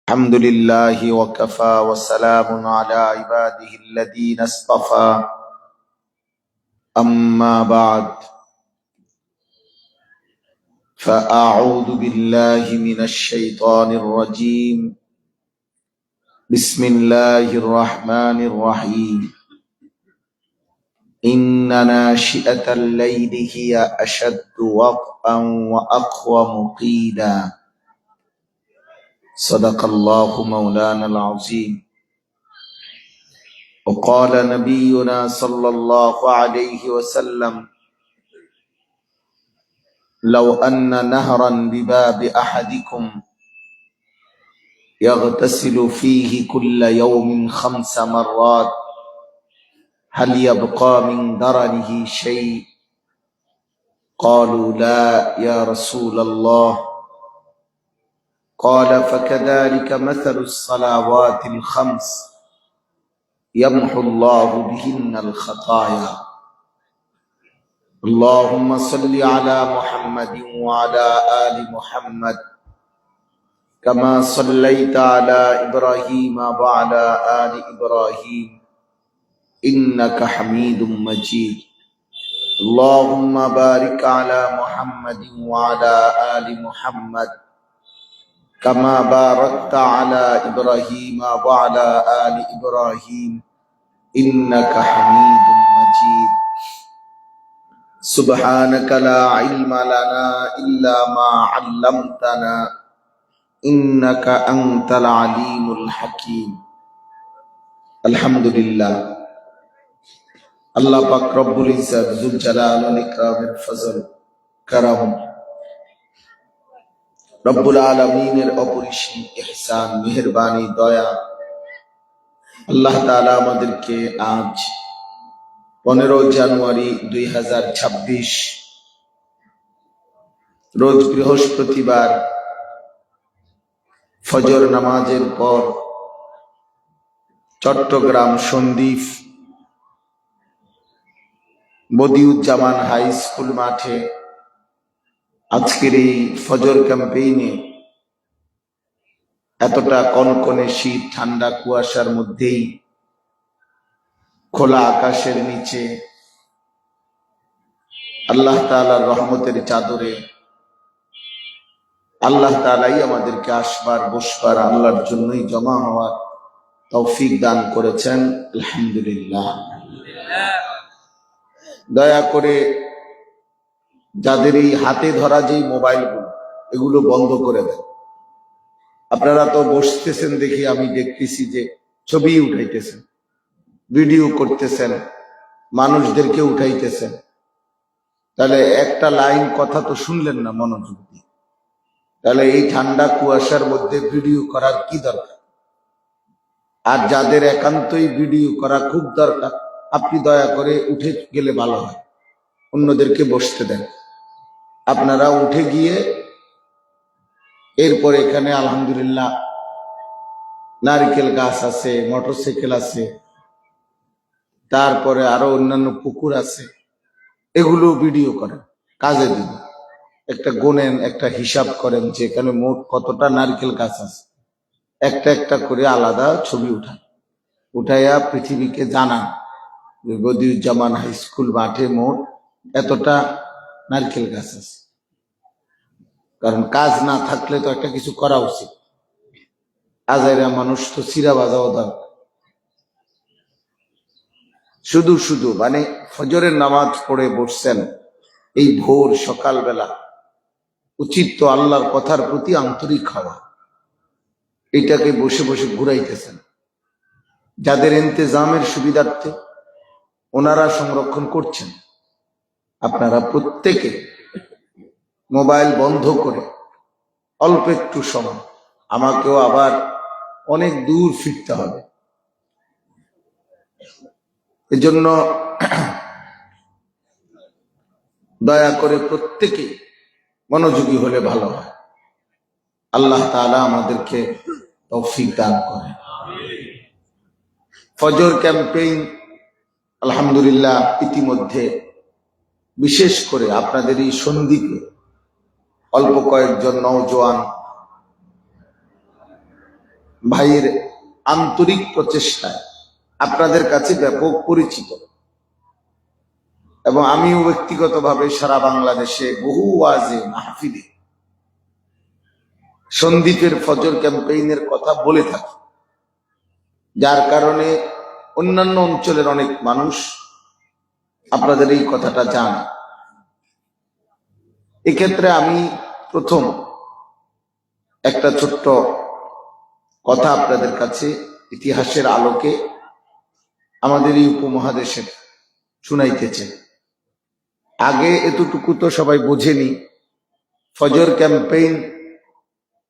الحمد لله وكفى وسلام على عباده الذين اصطفى أما بعد فأعوذ بالله من الشيطان الرجيم بسم الله الرحمن الرحيم إن ناشئة الليل هي أشد وطئا وأقوم قيلا صدق الله مولانا العظيم وقال نبينا صلى الله عليه وسلم لو أن نهرا بباب أحدكم يغتسل فيه كل يوم 5 مرات هل يبقى من درنه شيء؟ قالوا لا يا رسول الله. قال فكذلك مثل الصلوات ال5 يمحو الله بهن الخطايا. اللهم صل على محمد وعلى آل محمد كما صليت على إبراهيم وعلى آل إبراهيم إنك حميد مجيد. اللهم بارك على محمد وعلى آل محمد كما باركت على إبراهيم وعلى آل إبراهيم إنك حميد مجيد. سبحانك لا علم لنا إلا ما علمتنا إنك أنت العليم الحكيم. الحمد لله আল্লাহ পাক রব্বুল ইজ্জত যুল জালাল ওয়াল ইকরামের ফজল করম রব্বুল আলামিনের অপরিসীম ইহসান মেহেরবানি দয়া আল্লাহ তাআলা আমাদেরকে আজ 15 জানুয়ারি 2026 রোজ বৃহস্পতিবার ফজর নামাজের পর চট্টগ্রাম সন্দ্বীপ বদিউজ্জামান হাই স্কুল মাঠে আজকের এই ফজর ক্যাম্পেইনে এতটা কনকনে শীত ঠান্ডা কুয়াশার মধ্যেই খোলা আকাশের নিচে আল্লাহ তাআলার রহমতের চাদরে আল্লাহ তাআলাই আমাদেরকে আসবার বসবার আল্লাহর জন্যই জমা হওয়ার তৌফিক দান করেছেন। আলহামদুলিল্লাহ। দয়া করে যাদের এই হাতে ধরা যেই মোবাইলগুলো এগুলো বন্ধ করে দেন। আপনারা তো বসতেছেন দেখি আমি দেখতেছি যে ছবি উঠাইতেছেন, ভিডিও করতেছেন, মানুষদেরকে উঠাইতেছেন, তাহলে একটা লাইন কথা তো শুনলেন না মনোযোগ দিয়ে। তাহলে এই ঠান্ডা কুয়াশার মধ্যে ভিডিও করার কি দরকার? আর যাদের একান্তই ভিডিও করা খুব দরকার আপনি দয়া করে উঠে গেলে ভালো হয়, অন্যদেরকে বসতে দেন। আপনারা উঠে গিয়ে এরপর এখানে আলহামদুলিল্লাহ নারকেল গাছ আছে, মোটরসাইকেল আছে, তারপরে আরো অন্যান্য পুকুর আছে, এগুলো ভিডিও করেন, কাজে দিন। একটা গোনেন, একটা হিসাব করেন যে এখানে মোট কতটা নারকেল গাছ আছে, একটা একটা করে আলাদা ছবি উঠাইয়া পৃথিবীকে জানান যে বদিউজ্জামান হাই স্কুল মাঠে মোট এতটা নারকেল গাছ আছে। কারণ কাজ না থাকলে তো একটা কিছু করা উচিত। আজাইরা মানুষ তো চিরা বাজাও দরকার। শুধু শুধু মানে ফজরের নামাজ পড়ে বসছেন এই ভোর সকালবেলা, উচিত তো আল্লাহর কথার প্রতি আন্তরিক হওয়া। এটাকে বসে বসে ঘুরাইতেছেন। যাদের ইন্তেজামের সুবিধার্থে ওনারা সংরক্ষণ করছেন, আপনারা প্রত্যেকে মোবাইল বন্ধ করে অল্প একটু সময়, আমাকেও আবার অনেক দূর ফিরতে হবে, এজন্য দয়া করে প্রত্যেকে মনোযোগী হলে ভালো হয়। আল্লাহ তাআলা আমাদেরকে তৌফিক দান করে। ফজর ক্যাম্পেইন আলহামদুলিল্লাহ ইতিমধ্যে বিশেষ করে আপনাদের এই সন্দ্বীপে অল্প কয়েকজন নওজোয়ান ভাইয়ের আন্তরিক প্রচেষ্টায় আপনাদের কাছে ব্যাপক পরিচিত, এবং আমিও ব্যক্তিগতভাবে সারা বাংলাদেশে বহু ওয়াজে মাহফিলে সন্দীপের ফজর ক্যাম্পেইনের কথা বলে থাকি, যার কারণে অন্যান্য অঞ্চলের অনেক মানুষ আপনাদের এই কথাটা জানে। এক্ষেত্রে আমি প্রথম একটা ছোট্ট কথা আপনাদের কাছে ইতিহাসের আলোকে আমাদের এই উপমহাদেশের শুনাইতেছে। আগে এতটুকু তো সবাই বোঝেনি, ফজর ক্যাম্পেইন,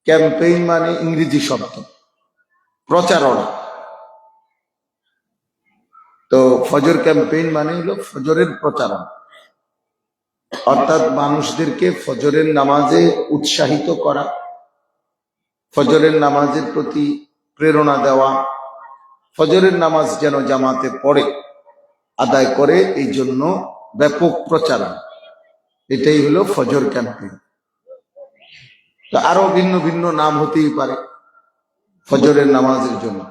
ক্যাম্পেইন মানে ইংরেজি শব্দ, প্রচারণা। তো ফজর ক্যাম্পেইন মানে হলো ফজরের প্রচারণা, অর্থাৎ মানুষদেরকে ফজরের নামাজে উৎসাহিত করা, ফজরের নামাজের প্রতি প্রেরণা দেওয়া, ফজরের নামাজ যেন জামাতে পড়ে আদায় করে, এই জন্য ব্যাপক প্রচারণা। এটাই হলো ফজর ক্যাম্পেইন। তো আরো ভিন্ন ভিন্ন নাম হতেই পারে ফজরের নামাজের জন্য।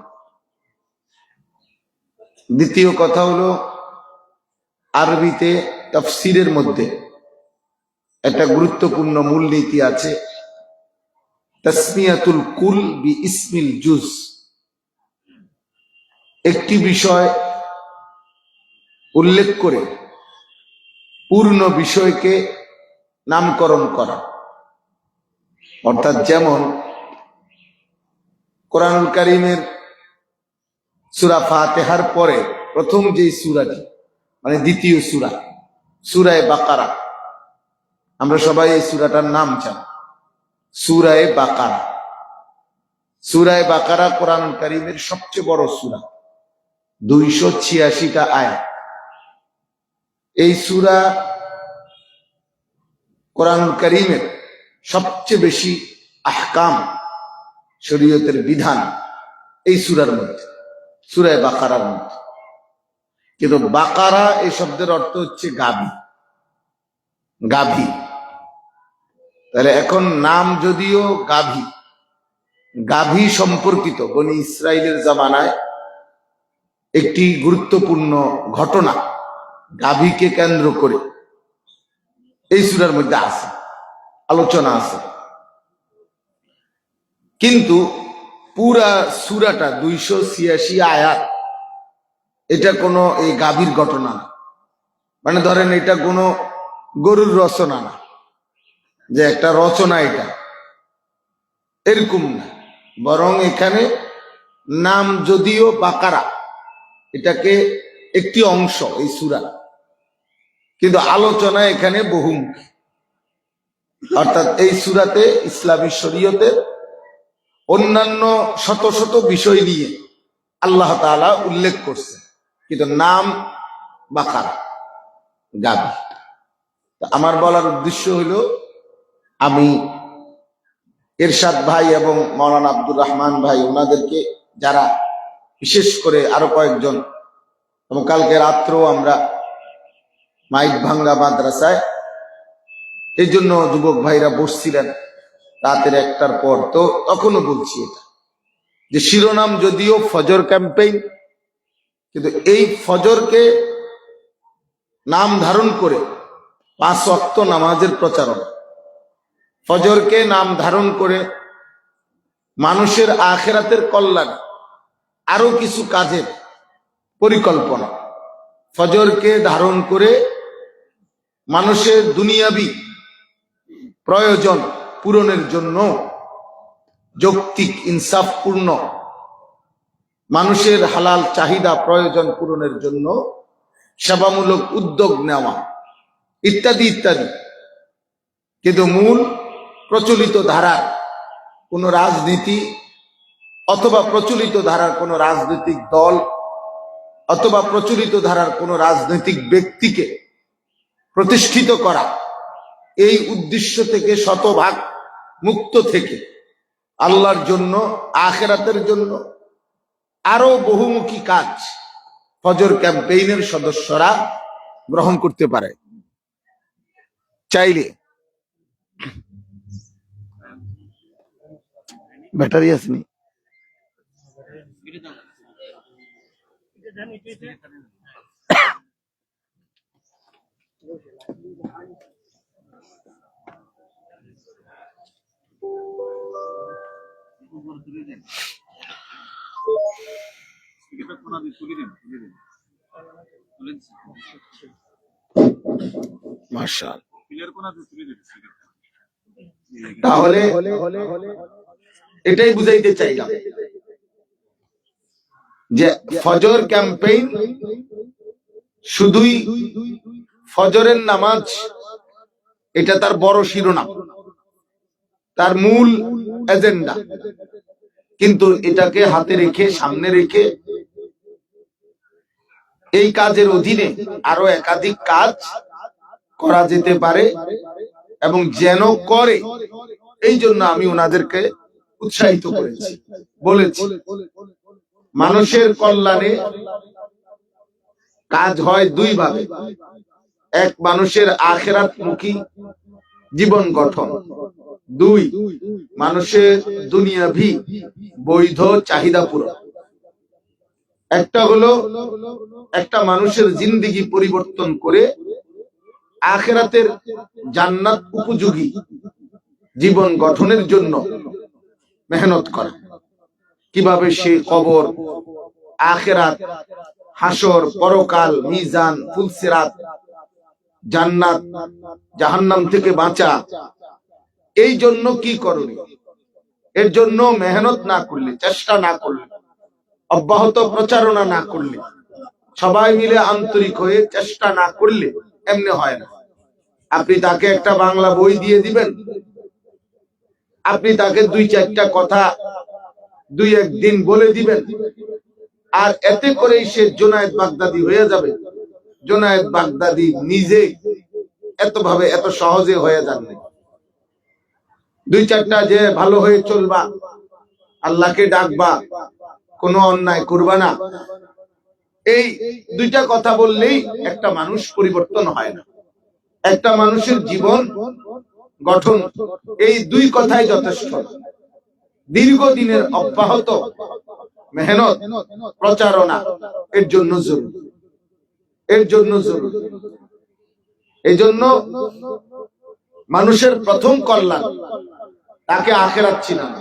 দ্বিতীয় কথা হলো, আরবিতে তাফসীরের মধ্যে একটা গুরুত্বপূর্ণ মূলনীতি আছে, তাসমিয়াতুল কুল বি ইসমিল জুজ। একটি বিষয় উল্লেখ করে পূর্ণ বিষয়কে নামকরণ করা। অর্থাৎ যেমন কোরআনুল কারীমের সূরা ফাতিহার পরে প্রথম যে সূরাটি, মানে দ্বিতীয় সূরা, সূরায়ে বাকারা, আমরা সবাই এই সূরাটার নাম জানি, সূরায়ে বাকারা। সূরায়ে বাকারা কোরআনুল কারীমের সবচেয়ে বড় সূরা, 286টা আয়াত। এই সূরা কোরআনুল কারীমের সবচেয়ে বেশি আহকাম, শরীয়তের বিধান এই সূরার মধ্যে, সূরায়ে বাকারার মধ্যে। কিন্তু বাকারা এই শব্দের অর্থ হচ্ছে গাভী, গাভী। তাহলে এখন নাম যদিও গাভী, গাভী সম্পর্কিত বনি ইসরাইলের জামানায় একটি গুরুত্বপূর্ণ ঘটনা গাভীকে কেন্দ্র করে এই সূরার মধ্যে আছে, আলোচনা আছে। কিন্তু পুরা সূরাটা 286 আয়াত, এটা কোনো এই গাভীর ঘটনা না। মানে ধরেন এটা কোনো গরুর রচনা না, যে একটা রচনা এটা, এরকম না। বরং এখানে নাম যদিও বাকারা, এটাকে একটি অংশ এই সূরা, কিন্তু আলোচনা এখানে বহুমুখী। অর্থাৎ এই সূরাতে ইসলামী শরীয়তের অন্যান্য শত শত বিষয় নিয়ে আল্লাহ তাআলা উল্লেখ করছে, কিন্তু নাম বাকারা, গাভী। আমার বলার উদ্দেশ্য হলো, আমি এরশাদ ভাই এবং মাওলানা আব্দুর রহমান ভাই, ওনাদেরকে যারা, বিশেষ করে আরো কয়েকজন, এবং কালকে রাত্রেও আমরা মাইক ভাঙ্গা মাদ্রাসায় এই জন্য যুবক ভাইরা বসছিলেন রাতের 1টার পর, তো তখনও বলছি এটা, যে শিরোনাম যদিও ফজর ক্যাম্পেইন, কিন্তু এই ফজরকে নাম ধারণ করে 5 ওয়াক্ত নামাজের প্রচারণা, ফজরকে নাম ধারণ করে মানুষের আখিরাতের কল্যাণ আরো কিছু কাজের পরিকল্পনা, ফজরকে ধারণ করে মানুষের দুনিয়াবি প্রয়োজন পূরণের জন্য যৌক্তিক ইনসাফপূর্ণ মানুষের হালাল চাহিদা প্রয়োজন পূরণের জন্য সেবামূলক উদ্যোগ নেওয়া, ইত্যাদি ইত্যাদি। কিন্তু মূল প্রচলিত ধারার কোন রাজনীতি, অথবা প্রচলিত ধারার কোন রাজনৈতিক দল, অথবা প্রচলিত ধারার কোন রাজনৈতিক ব্যক্তিকে প্রতিষ্ঠিত করা, এই উদ্দেশ্য থেকে শতভাগ মুক্ত থেকে আল্লাহর জন্য, আখিরাতের জন্য আরো বহুমুখী কাজ ফজর ক্যাম্পেইনের সদস্যরা গ্রহণ করতে পারে চাইলে। ব্যাটারি আসেনি, তাহলে এটাই বুঝাইতে চাইলাম যে ফজর ক্যাম্পেইন শুধুই ফজরের নামাজ, এটা তার বড় শিরোনাম, তার মূল এজেন্ডা, কিন্তু এটাকে হাতে রেখে সামনে রেখে এই কাজের অধীনে আরো একাধিক কাজ করা যেতে পারে এবং যেন করে, এই জন্য আমি ওনাদেরকে উৎসাহিত করেছি, বলেছি মানুষের কল্যাণে কাজ হয় দুই ভাবে। এক, মানুষের আখিরাতমুখী জীবন গঠন। দুই, মানুষের দুনিয়াভি বৈধ চাহিদা পূরণ। একটা হলো একটা মানুষের জিন্দেগি পরিবর্তন করে আখিরাতের জান্নাত উপযোগী জীবন গঠনের জন্য মেহনত করা। কিভাবে সে কবর, আখিরাত, হাসর, পরকাল, মিজান, ফুলসিরাত, জান্নাত, জাহান্নাম থেকে বাঁচা, এই জন্য কি করণীয়? এর জন্য মেহনত না করলে, চেষ্টা না করলে, অব্যাহত প্রচারণা না করলে, সবাই মিলে আন্তরিক হয়ে চেষ্টা না করলে এমনি হয় না। আপনি তাকে একটা বাংলা বই দিয়ে দিবেন, আপনি তাকে দুই চারটা কথা দুই একদিন বলে দিবেন, আর এতে করেই সে জুনায়েদ বাগদাদি হয়ে যাবে। জুনায়েদ বাগদাদি নিজে এত সহজে হয়ে যান না। দুই চারটা যে ভালো হয়ে চলবা, আল্লাহকে ডাকবা, কোনো অন্যায় করবা না, এই দুইটা কথা বললেই একটা মানুষ পরিবর্তন হয় না। একটা মানুষের জীবন গঠন এই দুই কথাই যথেষ্ট। দীর্ঘদিনের অব্যাহত মেহনত, প্রচারণা এর জন্য জরুরি, এর জন্য জরুরি। এই জন্য মানুষের প্রথম কল্যাণ তাকে আখিরাত চিনানো।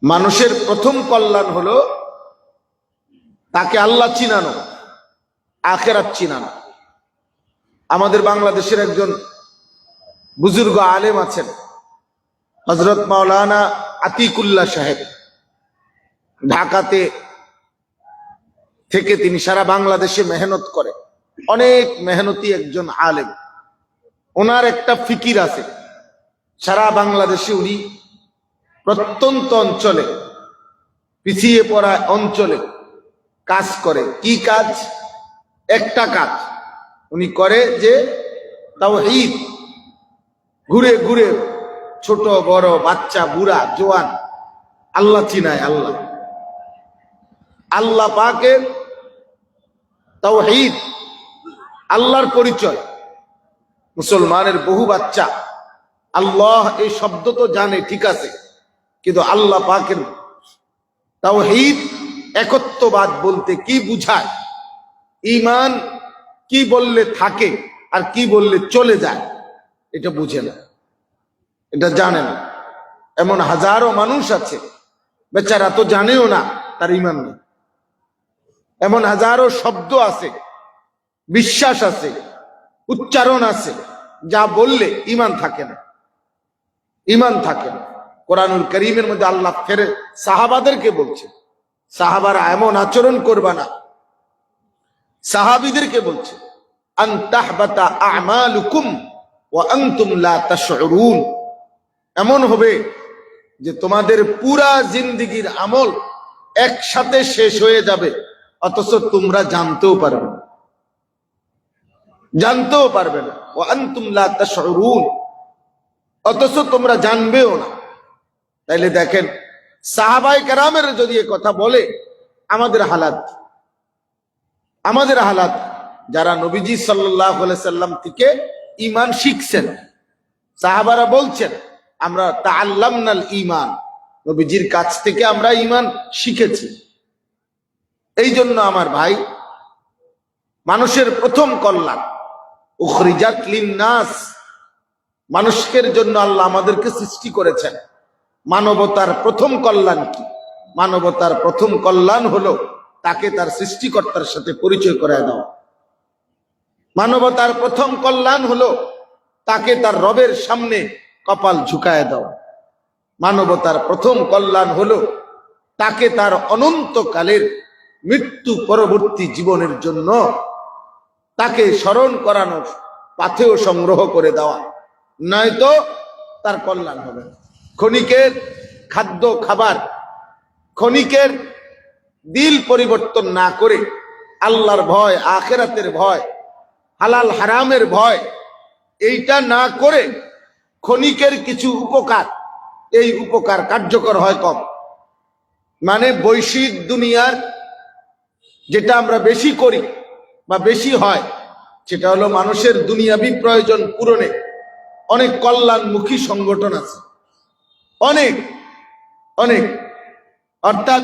মানুষের প্রথম কল্যাণ হলো তাকে আল্লাহ চিনানো, আখিরাত চিনানো। আমাদের বাংলাদেশের একজন বুজুর্গ আলেম আছেন, হযরত মাওলানা আতিকুল্লাহ সাহেব। ঢাকাতে থেকে তিনি সারা বাংলাদেশে মেহনত করে, অনেক মেহনতি একজন আলেম। ওনার একটা ফিকির আছে, সারা বাংলাদেশে উনি প্রত্যন্ত অঞ্চলে, পিছিয়ে পড়া অঞ্চলে কাজ করে। কি কাজ? একটা কাজ উনি করে যে তাওহীদ, ঘুরে ঘুরে ছোট বড়, বাচ্চা বুড়া জওয়ান আল্লাহ চিনায়। আল্লাহ, আল্লাহ পাকের তাওহীদ, আল্লাহর পরিচয়। মুসলমানের বহু বাচ্চা আল্লাহ এই শব্দ তো জানে, ঠিক আছে, কিন্তু আল্লাহ পাকের তাওহীদ, একত্ববাদ বলতে কি বুঝায়, ঈমান কি বললে থাকে আর কি বললে চলে যায়, এটা বুঝে না, এটা জানে না। এমন হাজারো মানুষ আছে বেচারা তো জানেও না তার ঈমান নেই। এমন হাজারো শব্দ আছে, বিশ্বাস আছে, উচ্চারণ আছে, যা বললে ঈমান থাকে না, ঈমান থাকে না। কোরআনুল কারীমের মধ্যে আল্লাহ ফেরে সাহাবাদেরকে বলছে, সাহাবারা এমন আচরণ করবা না। সাহাবীদেরকে বলছে, আন তাহবাতা আমালুকুম ওয়া আনতুম লা তাশউরুন। এমন হবে যে তোমাদের পুরা জিন্দেগীর আমল একসাথে শেষ হয়ে যাবে, অথচ তোমরা জানতেও পারবে না, জানতেও পারবে না। ওয়া আনতুম লা তাশউরুন, অথচ তোমরা জানবেও না। তাইলে দেখেন, সাহাবায়ে কেরামের যদি এ কথা বলে, আমাদের হালাত, আমাদের হালাত, যারা নবীজি সাল্লাল্লাহু আলাইহি সাল্লাম থেকে ঈমান শিখছেন, সাহাবারা বলছেন আমরা তাআল্লামনাল ঈমান, নবীজির কাছ থেকে আমরা ঈমান শিখেছি। এই জন্য আমার ভাই, মানুষের প্রথম কল্যাণ উখরিজাত লিন্নাস, মানুষের জন্য আল্লাহ আমাদেরকে সৃষ্টি করেছেন। মানবতার প্রথম কল্যাণ কি? মানবতার প্রথম কল্যাণ হলো তাকে তার সৃষ্টিকর্তার সাথে পরিচয় করায় দেওয়া। মানবতার প্রথম কল্যাণ হলো তাকে তার রবের সামনে কপাল ঝুঁকায় দাও। মানবতার প্রথম কল্যাণ হলো তাকে তার অনন্তকালের মৃত্যু পরবর্তী জীবনের জন্য তাকে স্মরণ করানোর পাথেয় সংগ্রহ করে দেওয়া, নয়তো তার কল্যাণ হবে না। ক্ষণিকের খাদ্য খাবার, ক্ষণিকের দিল পরিবর্তন না করে আল্লাহর ভয়, আখিরাতের ভয়, হালাল হারামের ভয়, এইটা না করে ক্ষণিকের কিছু উপকার, এই উপকার কার্যকর হয় কম। মানে বৈশ্বিক দুনিয়ার যেটা আমরা বেশি করি বা বেশি হয়, সেটা হলো মানুষের দুনিয়াবি প্রয়োজন পূরণে অনেক কল্যাণমুখী সংগঠন আছে, অনেক অনেক। অর্থাৎ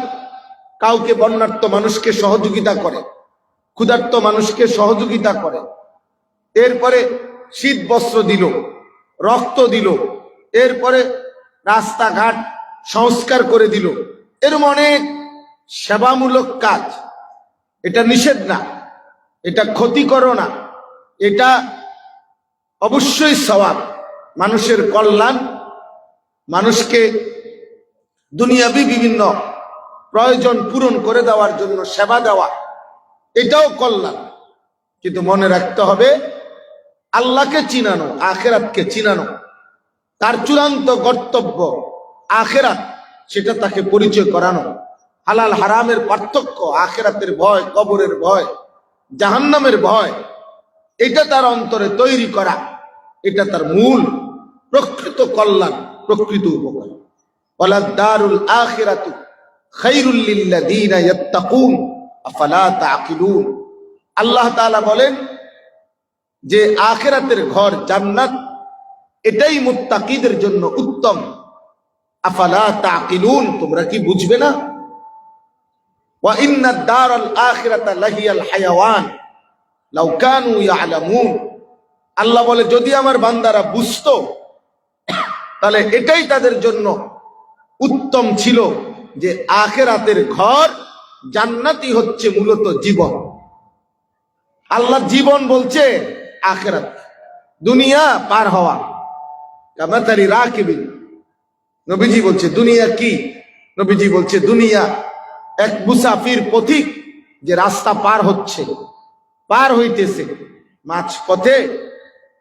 কাউকে বন্যার্ত মানুষকে সহযোগিতা করে, ক্ষুধার্ত মানুষকে সহযোগিতা করে, এরপরে শীত বস্ত্র দিল, রক্ত দিল, এরপরে রাস্তাঘাট সংস্কার করে দিল, এরকম অনেক সেবামূলক কাজ। এটা নিষেধ না, এটা ক্ষতিকরও না, এটা অবশ্যই সওয়াব। মানুষের কল্যাণ, মানুষকে দুনিয়াবি বিভিন্ন প্রয়োজন পূরণ করে দেওয়ার জন্য সেবা দেওয়া, এটাও কল্যাণ। কিন্তু মনে রাখতে হবে, আল্লাহকে চিনানো, আখিরাতকে চিনানো, তার চূড়ান্ত কর্তব্য আখিরাত, সেটা তাকে পরিচয় করানো। হালাল হারামের পার্থক্য, আখিরাতের ভয়, কবরের ভয়, জাহান্নামের ভয়, এটা তার অন্তরে তৈরি করা, এটা তার মূল প্রকৃত কল্যাণ, প্রকৃত উপকার। ওয়ালাদ-দারুল আখিরাতু খায়রুল লিল্লাযীনা ইয়াত্তাকুন আফালা তাআকিলুন। আল্লাহ তাআলা বলেন যে আখিরাতের ঘর জান্নাত, এটাই মুত্তাকিদের জন্য উত্তম। আফালা তাআকিলুন, তোমরা কি বুঝবে না? ওয়া ইন্নাদ দারাল আখিরাতা লাহিয়াল হায়াওয়ান লাউ কানু ইয়ালামুন। আল্লাহ বলে, যদি আমার বান্দারা বুঝতো তাহলে এটাই তাদের জন্য উত্তম ছিল, যে আখিরাতের ঘর জান্নাতই হচ্ছে মূলত জীবন। আল্লাহ জীবন বলছে আখিরাত, দুনিয়া পার হওয়া। কামাতারি রাকিবিন, নবীজি বলছে দুনিয়া কি? নবীজি বলছে দুনিয়া এক মুসাফির পথিক, যে রাস্তা পার হচ্ছে, পার হইতেছে, মাঝ পথে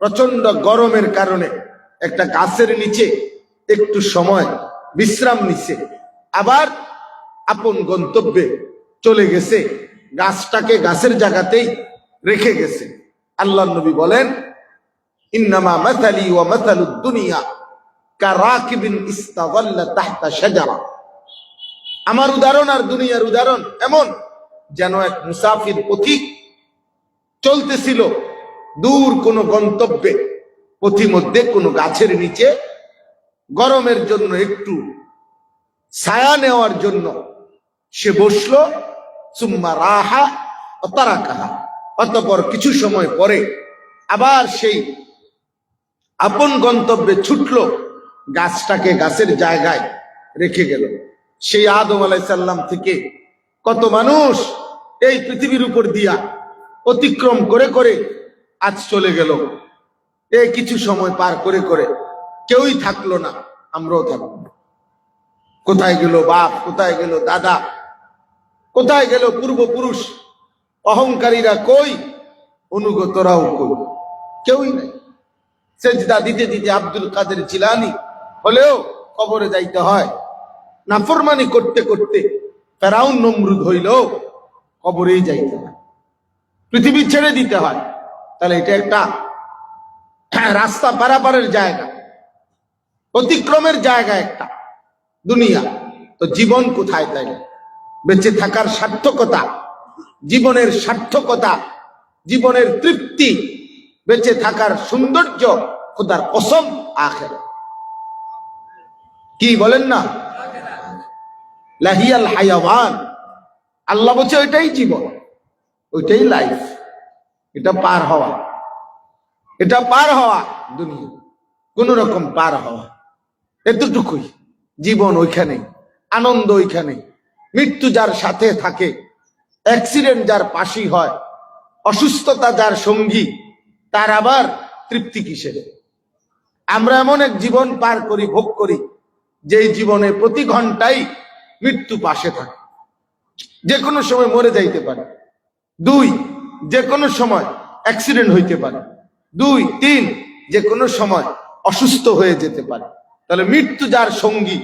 প্রচন্ড গরমের কারণে একটা গাছের নিচে একটু সময় বিশ্রাম নিছে, আবার আপন গন্তব্যে চলে গেছে, গাছটাকে গাছের জায়গাতেই রেখে গেছে। আল্লাহ নবী বলেন, ইন্নামা মাসালি ওয়া মাসালুদ দুনিয়া কারাকিবিন ইস্তাযাল্লা তাহতা শাজারা। আমার উদাহরণ আর দুনিয়ার উদাহরণ এমন, যেন এক মুসাফির পথিক চলতেছিল দূর কোনো গন্তব্যে, পথিমধ্যে কোনো গাছের নিচে গরমের জন্য একটু ছায়া নেওয়ার জন্য সে বসলো। সুম্মা রাহা ওয়া তারাকাহা, অতঃপর কিছু সময় পরে আবার সেই আপন গন্তব্যে ছুটলো, গাছটাকে গাছের জায়গায় রেখে গেল। সেই আদম আলাইহিস সালাম থেকে কত মানুষ এই পৃথিবীর উপর দিয়া অতিক্রম করে করে আজ চলে গেল। এই কিছু সময় পার করে করে কেউই থাকলো না, আমরাও থাকবো না। কোথায় গেল বাপ, কোথায় গেল দাদা, কোথায় গেল পূর্বপুরুষ? অহংকারীরা কই, অনুগতরাও কই? কেউই নাই। সেজদা দিতে দিতে আব্দুল কাদের জিলানী হলেও কবরে যাইতে হয়, নাফরমানি করতে করতে ফেরাউন নমরুদ হইলেও কবরেই যাইতে হয়, পৃথিবী ছেড়ে দিতে হয়। তাহলে এটা একটা রাস্তা পারাপারের জায়গা, অতিক্রমের জায়গা একটা দুনিয়া। তো জীবন কোথায়? তাই বেঁচে থাকার সার্থকতা, জীবনের সার্থকতা, জীবনের তৃপ্তি, বেঁচে থাকার সৌন্দর্য, খোদার কসম আখিরাত। কি বলেন না? লাহিয়াল হায়াওয়ান, আল্লাহ বলছে ওইটাই জীবন, ওইটাই লাইফ, এটা পার হওয়া, এটা পার হওয়া, দুনিয়া কোন রকম পার হওয়া, এতটুকুই জীবন। ওইখানে আনন্দ, ওইখানে মৃত্যু যার সাথে থাকে, অ্যাক্সিডেন্ট যার পাশে হয়, অসুস্থতা যার সঙ্গী, তার আবার তৃপ্তি কিসের? আমরা এমন এক জীবন পার করি, ভোগ করি, যেই জীবনে প্রতি ঘন্টায় মৃত্যু পাশে থাকে, যে কোনো সময় মরে যাইতে পারে। 2, যে কোনো সময় অ্যাক্সিডেন্ট হইতে পারে। 2, 3, যে কোনো সময় অসুস্থ হয়ে যেতে পারে। তাহলে মৃত্যু যার সঙ্গী,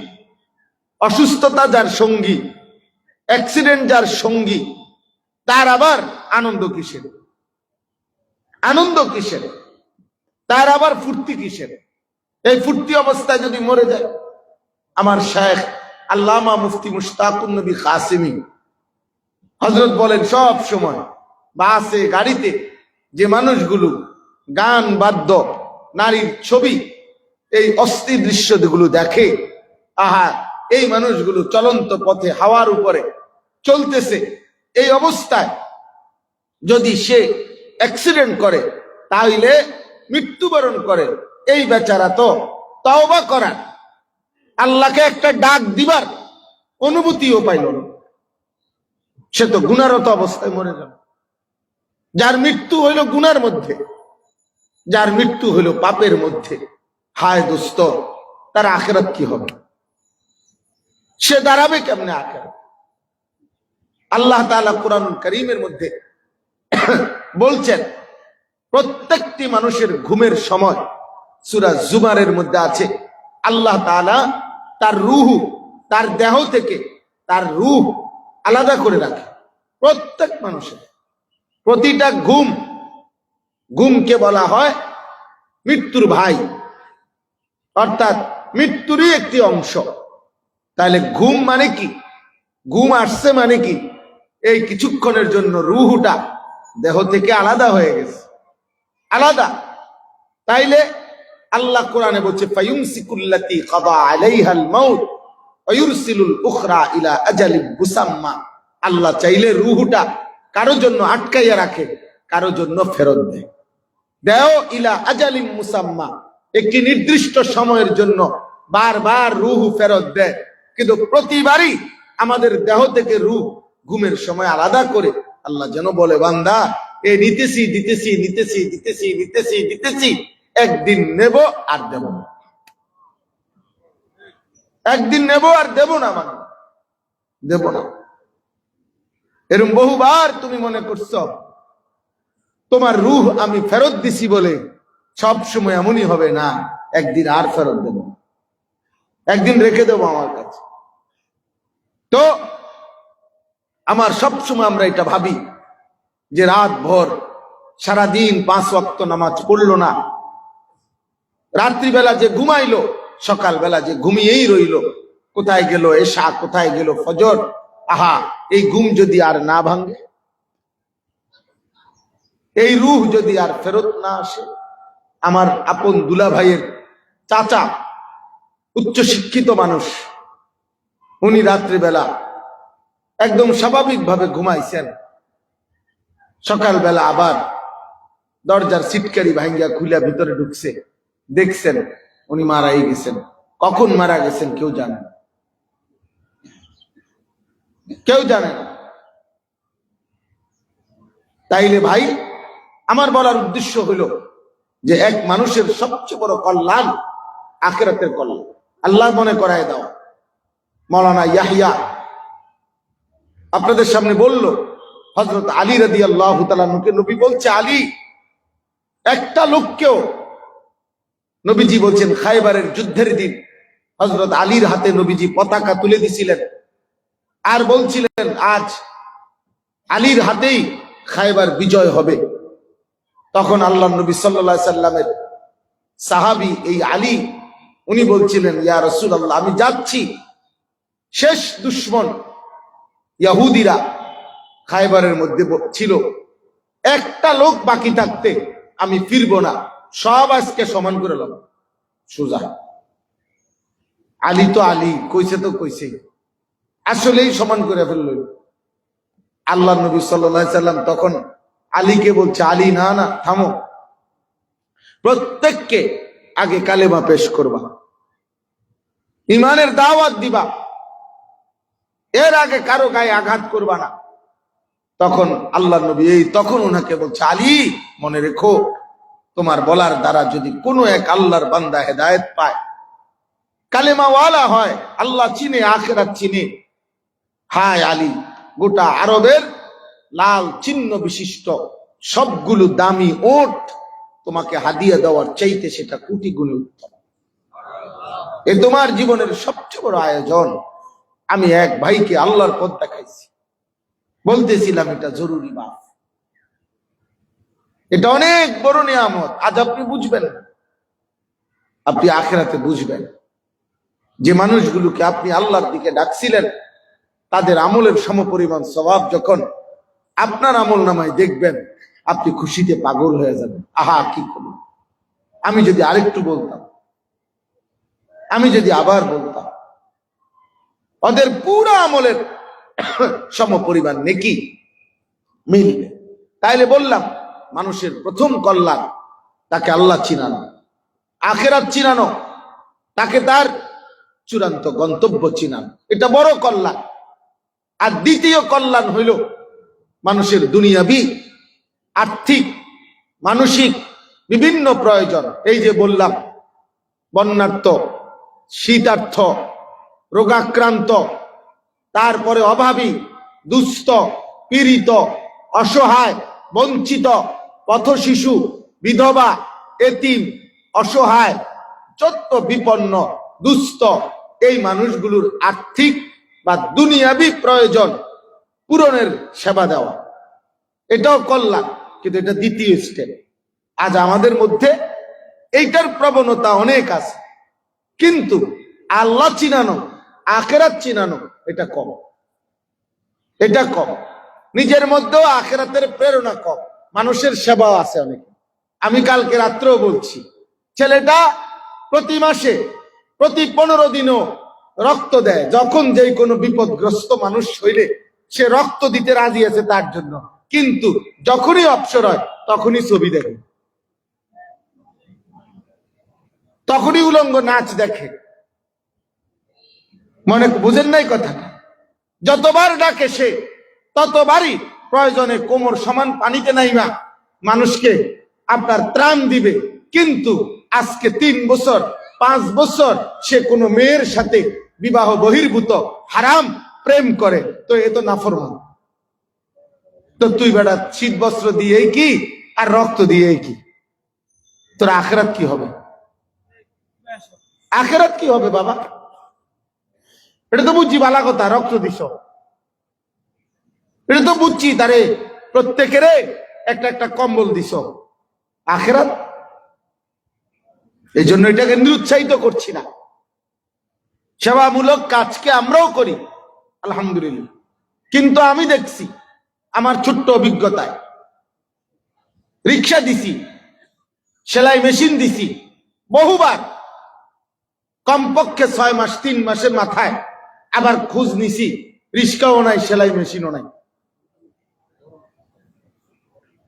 অসুস্থতা যার সঙ্গী, অ্যাক্সিডেন্ট যার সঙ্গী, তার আবার আনন্দ কিসের? আনন্দ কিসের? তার আবার ফুর্তি কিসের? এই ফুর্তি অবস্থায় যদি মরে যায়, আমার শেখ আল্লামা মুফতি মুশতাকুন নবী কাসেমী হযরত বলেন, সব সময় বাসে গাড়িতে যে মানুষগুলো গান বাদ্য, নারীর ছবি, এই অস্থির দৃশ্যগুলো দেখে, আহা, এই মানুষগুলো চলন্ত পথে হাওয়ার উপরে চলতেছে, এই অবস্থায় যদি সে অ্যাক্সিডেন্ট করে, তাহলে মৃত্যুবরণ করে, এই বেচারা তো তওবা করার, আল্লাহকে একটা ডাক দিবার অনুভূতিও পাইল না, সে তো গুনারত অবস্থায় মরে গেল। যার মৃত্যু হইল গুনার মধ্যে, যার মৃত্যু হইল পাপের মধ্যে, হায় দোস্ত, তার আখিরাত কি হবে? সে দাঁড়াবে কেমনে আখিরাত? আল্লাহ তাআলা কুরআনুল কারীমের মধ্যে বলছেন, প্রত্যেকটি মানুষের ঘুমের সময়, সূরা জুমারের মধ্যে আছে, আল্লাহ তাআলা তার রূহ, তার দেহ থেকে তার রূহ আলাদা করে রাখে। প্রত্যেক মানুষের প্রতিটা ঘুমকে বলা হয় মৃত্যুর ভাই, অর্থাৎ মৃত্যুরই একটি অংশ। তাহলে ঘুম মানে কি? ঘুম আসছে মানে কি? এই কিছুক্ষণের জন্য রূহটা দেহ থেকে আলাদা হয়ে গেছে, আলাদা। তাইলে আল্লাহ কোরআনে বলছে, ফায়ুমসিকুল্লাতী কাদা আলাইহাল মাউত ওয়া ইউরসিলুল উখরা ইলা আজালিন মুসাম্মা। আল্লাহ চাইলে রূহটা কারো জন্য আটকাইয়া রাখে, কারো জন্য ফেরত দেয়। দেও ইলা আজালিন মুসাম্মা, একটি নির্দিষ্ট সময়ের জন্য বারবার রূহ ফেরত দেয়, কিন্তু প্রতিবারই আমাদের দেহ থেকে রূহ ঘুমের সময় আলাদা করে আল্লাহ যেন বলে, বান্দা, এ নিতেছি দিতেছি নিতেছি দিতেছি নিতেছি দিতেছি, একদিন নেব আর দেব না, একদিন নেব আর দেব না, মানে দেব না। এরকম বহুবার তুমি মনে করছো তোমার রূহ আমি ফেরত দিছি বলে সব সময় এমনই হবে না, একদিন আর ফেরত দেব, একদিন রেখে দেবো আমার কাছে। তো আমার সব সময় আমরা এটা ভাবি যে রাত ভর সারাদিন 5 ওয়াক্ত নামাজ পড়লো না, রাত্রিবেলা যে ঘুমাইলো, সকালবেলা যে ঘুমিয়েই রইল, কোথায় গেল এশা, কোথায় গেল ফজর? আহা, এই ঘুম যদি আর না ভাঙে, এই রূহ যদি আর ফেরত না আসে। আমার আপন দুলা ভাইয়ের চাচা, উচ্চ শিক্ষিত মানুষ, উনি রাত্রিবেলা একদম স্বাভাবিকভাবে ঘুমাইছেন, সকালবেলা আবার দরজার সিটকারি ভাঙ্গা খুলে ভিতরে ঢুকছে, দেখছেন উনি মারাই গেছেন। কখন মারা গেছেন কেউ জানে না, কেউ জানে না। তাইলে ভাই, আমার বলার উদ্দেশ্য হলো যে এক মানুষের সবচেয়ে বড় কল্যাণ আখিরাতের কল্যাণ। আল্লাহ মনে করায় দাও, মাওলানা ইয়াহিয়া আপনাদের সামনে বলল, হযরত আলী রাদিয়াল্লাহু তাআলা নবী বলছে, আলী, একটা লোককেও, নবীজি বলছেন খায়বারের যুদ্ধের দিন হযরত আলীর হাতে নবীজি পতাকা তুলে দিছিলেন, আর বলছিলেন আজ আলীর হাতেই খায়বার বিজয় হবে। তখন আল্লাহ নবী সাল্লাল্লাহু আলাইহি সাল্লামের সাহাবী এই আলী, উনি বলছিলেন, ইয়া রাসূলুল্লাহ, আমি যাচ্ছি, শেষ দুশমন ইহুদিরা খায়বারের মধ্যে ছিল, একটা লোক বাকি থাকতে আমি ফিরবো না, সব আজকে সমান করে নেব, সোজা। আলী তো আলী, কইছে তো কইছে, আসলেই সমান করে ফেলল। আল্লাহ নবী সাল্লাল্লাহু আলাইহি সাল্লাম তখন আলীকে বলছে, আলী না না থামো, প্রত্যেককে আগে কালেমা পেশ করবা, ইমানের দাওয়াত দিবা, এর আগে কারো গায়ে আঘাত করবা না। তখন আল্লাহ নবী তখন ওনাকে বলছে, আলী মনে রেখো, তোমার বলার দ্বারা যদি কোনো এক আল্লাহর বান্দা হেদায়েত পায়, কালেমাওয়ালা হয়, আল্লাহ চিনে, আখিরাত চিনে, হায় আলী, গোটা আরবের লাল চিহ্ন বিশিষ্ট সবগুলো দামি ওট তোমাকে হাদিয়া দেওয়ার চাইতে সেটা কোটি গুণে উত্তম। এ তোমার জীবনের সবচেয়ে বড় আয়োজন। আমি এক ভাইকে আল্লাহর পথ দেখাইছি, বলতেছিলাম এটা জরুরি বাপ, এটা অনেক বড় নিয়ামত। আজ আপনি বুঝবেন না, আপনি আখিরাতে বুঝবেন। যে মানুষগুলোকে আপনি আল্লাহর দিকে ডাকছিলেন, তাদের আমলের সমপরিমাণ সওয়াব যখন আপনার আমল নামায় দেখবেন, আপনি খুশিতে পাগল হয়ে যাবেন। আহা কি করলাম! আমি যদি আরেকটু বলতাম, আমি যদি আবার বলতাম, ওদের পুরো আমলের সমপরিমাণ নেকি মিলবে। তাইলে বললাম, মানুষের প্রথম কল্যাণ তাকে আল্লাহ চিনানো, আখিরাত চিনানো, তাকে তার চূড়ান্ত গন্তব্য চিনানো, এটা বড় কল্যাণ। আর দ্বিতীয় কল্যাণ হইল মানুষের দুনিয়াবি, আর্থিক, মানসিক বিভিন্ন প্রয়োজন। এই যে বললাম, বন্যার্থ, শীতার্থ, রোগাক্রান্ত, তারপরে অভাবী, দুস্থ, পীড়িত, অসহায়, বঞ্চিত, পথশিশু, বিধবা, এতিম, অসহায়, যত বিপন্ন, দুস্থ, এই মানুষগুলোর আর্থিক বা দুনিয়াবি প্রয়োজন পূরণের সেবা দেওয়া, এটাও কল্যাণ। কিন্তু এটা দ্বিতীয় স্টেপ। আজ আমাদের মধ্যে এইটার প্রবণতা অনেক আছে, কিন্তু আল্লাহ চিনানো, আখিরাত চিনানো এটা কম, এটা কম। নিজের মধ্যেও আখিরাতের প্রেরণা কম, মানুষের সেবাও আছে অনেক। আমি কালকে রাত্রেও বলছি, ছেলেটা প্রতি মাসে, প্রতি 15 দিনও রক্ত দেয়। যখন যে কোনো বিপদগ্রস্ত মানুষ হইলে সে রক্ত দিতে রাজি আছে তার জন্য, কিন্তু যখনই অবসর হয় তখনই ছবি দেখে, তখনই উলঙ্গ নাচ দেখে। মনে বুঝেন নাই কথাটা? যতবার ডাকে সে, ততবারই প্রয়োজনে কোমর সমান পানিতে নাইমা মানুষকে আপনার ত্রাণ দিবে। কিন্তু আজকে 3 বছর 5 বছর সে কোনো মেয়ের সাথে বিবাহ বহির্ভূত হারাম প্রেম করে, তো এ তো নাফরমান। তো তুই বেটা শীত বস্ত্র দিয়েই কি আর রক্ত দিয়েই কি? তোর আখিরাত কি হবে? আখিরাত কি হবে বাবা? এটা তো বুঝছি ভালো কথা, রক্ত দিছ, এটা তো বুঝছি, তারে প্রত্যেকের একটা একটা কম্বল দিছ। আখিরাত? এই জন্য এটাকে নিরুৎসাহিত করছি না। সেবামূলক কাজকে আমরাও করি আলহামদুলিল্লাহ, কিন্তু আমি দেখছি আমার ছোট্ট অভিজ্ঞতায়, রিক্সা দিছি, সেলাই মেশিন দিছি বহুবার, কমপক্ষে 6 মাস 3 মাসের মাথায় আবার খোঁজ নিছি, রিক্সাও নাই, সেলাই মেশিনও নাই,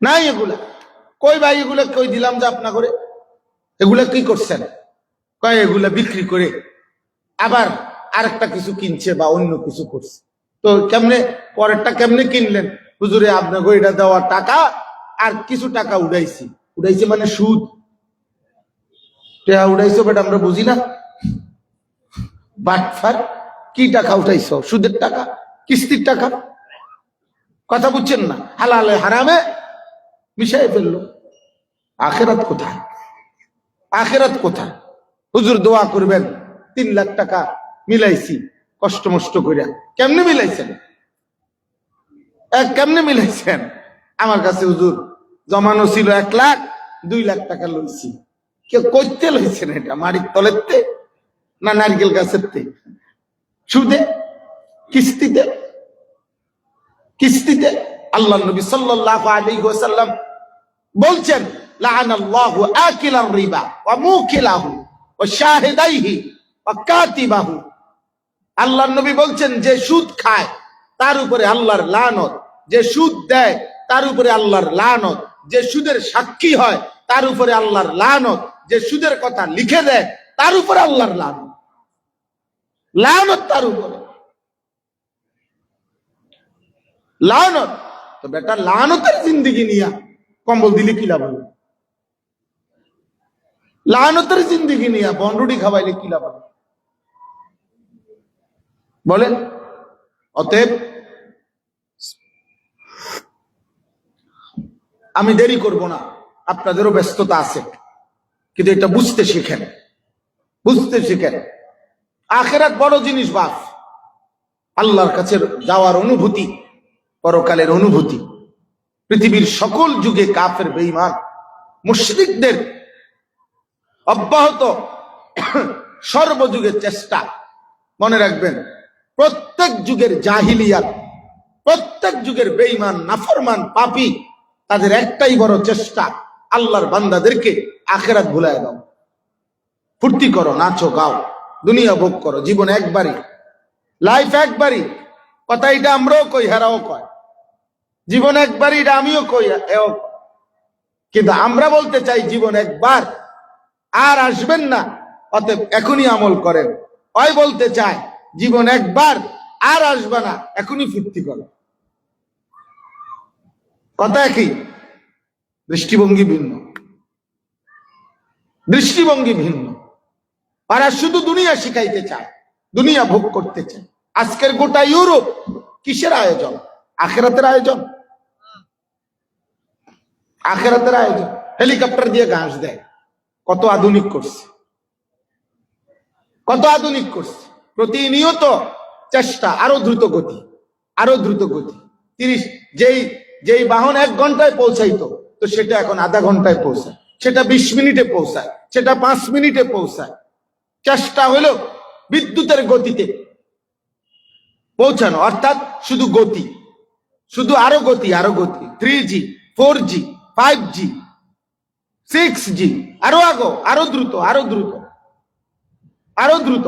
নাই এগুলা। কই ভাই এগুলা কই দিলাম যে আপনা করে, এগুলা কি করছেন? কয় এগুলা বিক্রি করে আবার আরেকটা কিছু কিনছে বা অন্য কিছু করছে। তো কেমনে পরেরটা কেমনে কিনলেন? হুজুরে আপনাকে এটা দেওয়া টাকা আর কিছু টাকা উড়াইছি। উড়াইছে মানে সুদ, উড়াইছো বেটা, আমরা বুঝি না। বাটফার, কি টাকা উঠাইছো? সুদের টাকা, কিস্তির টাকা, কথা বুঝছেন না? হালালে হারামে মিশাই ফেললো। আখিরাত কোথায়? আখিরাত কোথায়? হুজুর দোয়া করবেন, 3 লাখ টাকা মিলাইছি কষ্ট মষ্ট করিয়া। কেমনে মিলাইছেন? কেমনে মিলাইছেন? আমার কাছে হুজুর জমানো ছিল 1 লাখ, 2 লাখ টাকা লইছি। কেউ কইতে লইছেন? এটা মাড়ির তলেরতে না নারকেল গাছের তে? সুদে, কিস্তিতে, কিস্তিতে। আল্লাহ নবী সাল্লাল্লাহু আলাইহি ওয়াসাল্লাম বলছেন, লাআনাল্লাহু আকিলার রিবা ওয়া মুকিলাহু ওয়া শাহিদাইহি কাতিবাহু। আল্লাহর নবী বলছেন যে সুদ খায় তার উপরে আল্লাহর লানত, যে সুদ দেয় তার উপরে আল্লাহর লানত, যে সুদের সাক্ষী হয় তার উপরে আল্লাহর লানত, যে সুদের কথা লিখে দেয় তার উপরে আল্লাহর লানত। লানত তার উপরে, লানত। তো বেটা লানতের জিন্দিগি নিয়া কম্বল দিলে কি লাভ হবে? লানতের জিন্দিগি নিয়া বনরুটি খাওয়াইলে কি লাভ হবে বলেন? অতএব আমি দেরি করব না, আপনাদেরও ব্যস্ততা আছে, কিন্তু এটা বুঝতে শিখেন, বুঝতে শিখেন। আখেরাত বড় জিনিস বাপ, আল্লাহর কাছে যাওয়ার অনুভূতি, পরকালের অনুভূতি। পৃথিবীর সকল যুগে কাফের বেঈমান মুশরিকদের অব্যাহত সর্বযুগের চেষ্টা, মনে রাখবেন, প্রত্যেক যুগের জাহিলিয়াত, প্রত্যেক যুগের বেঈমান নাফরমান পাপী, তাদের একটাই বড় চেষ্টা, আল্লাহর বান্দাদেরকে আখেরাত ভুলায় দাও। ফুর্তি করো, নাচো, গাও, দুনিয়া ভোগ করো, জীবন একবারই, লাইফ একবারই। কথা এটা আমরাও কই, হেরাও কয়, জীবন একবারই, এটা আমিও কই, এও। কিন্তু আমরা বলতে চাই জীবন একবার, আর আসবেন না, অতএব এখনই আমল করেন। ওই বলতে চায় জীবন একবার, আর আসবে না, এখনই ফুর্তি করো। কথা একই, দৃষ্টিভঙ্গি ভিন্ন, দৃষ্টিভঙ্গি ভিন্ন। ওরা শুধু দুনিয়া শিখাইতে চায়, দুনিয়া ভোগ করতে চায়। আজকের গোটা ইউরোপ কিসের আয়োজন? আখেরাতের আয়োজন, আখেরাতের আয়োজন। হেলিকপ্টার দিয়ে ঘাস দেয়, কত আধুনিক করছে, কত আধুনিক করছে। প্রতিনিয়ত চেষ্টা, আরো দ্রুত গতি, আরো দ্রুত গতি। 30 যেই বাহন 1 ঘন্টায় পৌঁছাইতো, তো সেটা এখন আধা ঘন্টায় পৌঁছায়, সেটা 20 মিনিটে পৌঁছায়, সেটা 5 মিনিটে পৌঁছায়। চেষ্টা হলো বিদ্যুতের গতিতে পৌঁছানো, অর্থাৎ শুধু গতি, শুধু আরো গতি, আরো গতি। 3G, 4G, 5G, 6G, আরো আগো, আরো দ্রুত, আরো দ্রুত, আরো দ্রুত,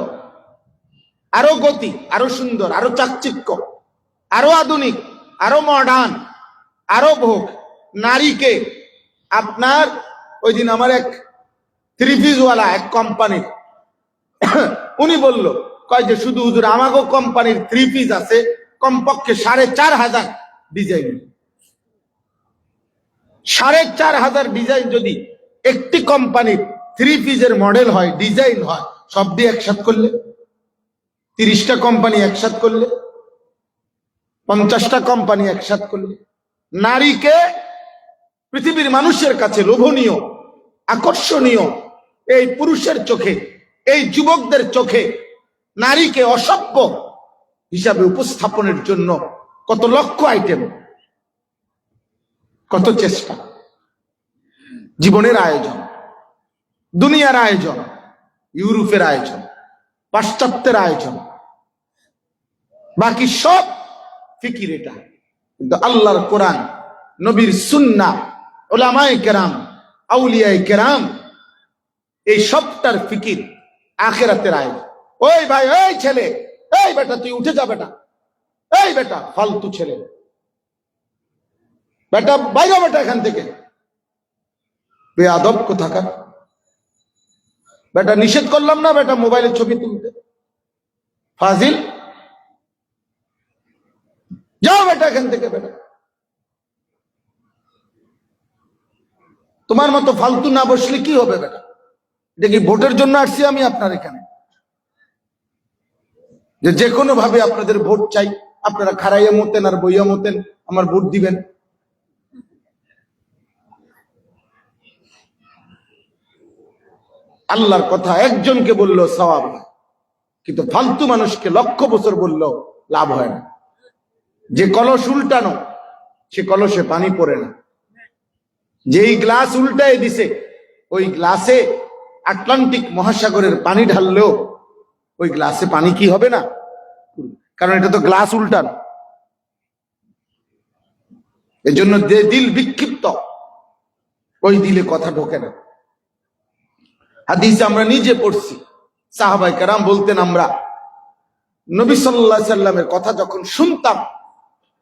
আরো গতি, আরো সুন্দর, আরো চাকচিক্য, আরো আধুনিক, আরো মডার্ন, আরো ভোগ। নারীকে আপনার, ওই দিন আমার এক 3 পিসওয়ালা এক কোম্পানির উনি বলল, কয় যে শুধু হুজুর আমাগো কোম্পানির 3 পিস আছে কমপক্ষে 4,500 ডিজাইন। 4,500 ডিজাইন যদি একটি কোম্পানির 3 পিসের মডেল হয়, ডিজাইন হয়, সব দিয়ে একসাথ করলে, 30টা কোম্পানি একসাথ করলে, 50টা কোম্পানি একসাথ করলে, নারীকে পৃথিবীর মানুষের কাছে লোভনীয়, আকর্ষণীয়, এই পুরুষের চোখে, এই যুবকদের চোখে নারীকে অসভ্য হিসাবে উপস্থাপনের জন্য কত লক্ষ আইটেম, কত চেষ্টা। জীবনের আয়োজন, দুনিয়ার আয়োজন, ইউরোপের আয়োজন, পাশ্চাত্যের আয়োজন, বাকি সব ফিকির এটা। কিন্তু আল্লাহর কোরআন, নবীর সুন্নাহ, উলামায়ে কেরাম, আউলিয়ায়ে কেরাম, এই সবটার ফিকির আখিরাতের আয়োজন। ওই ভাই, ওই ছেলে, এই বেটা তুই উঠে যা, বেটা, এই বেটা ফালতু ছেলে, বেটা বাইরে, বেটা এখান থেকে, বেয়াদব কোথাকার। বেটা নিষেধ করলাম না বেটা মোবাইলের ছবি তুলতে, ফাজিল, যাও বেটা এখান থেকে। বেটা তোমার মতো ফালতু না বসলে কি হবে বেটা? এটা কি ভোটের জন্য আসছি আমি আপনার এখানে, যে কোনো ভাবে আপনাদের ভোট চাই, আপনারা খারাইয়া মতেন আর বইয়া মতেন আমার ভোট দিবেন? আল্লাহর কথা একজনকে বললো সওয়াব হয়, কিন্তু ফালতু মানুষকে 1,00,000 বছর বললেও লাভ হয় না। যে কলস উল্টানো, সে কলসে পানি পড়ে না। যেই গ্লাস উল্টায় দিছে, ওই গ্লাসে আটলান্টিক মহাসাগরের পানি ঢাললেও ওই গ্লাসে পানি কি হবে না? কারণ এটা তো গ্লাস উল্টানো। এজন্য যে দিল বিক্ষিপ্ত, ওই দিলে কথা ঢোকে না। হাদিসে আমরা নিজে পড়ছি, সাহাবায়ে কেরাম বলতেন, আমরা নবী সাল্লাল্লাহু আলাইহি সাল্লামের কথা যখন শুনতাম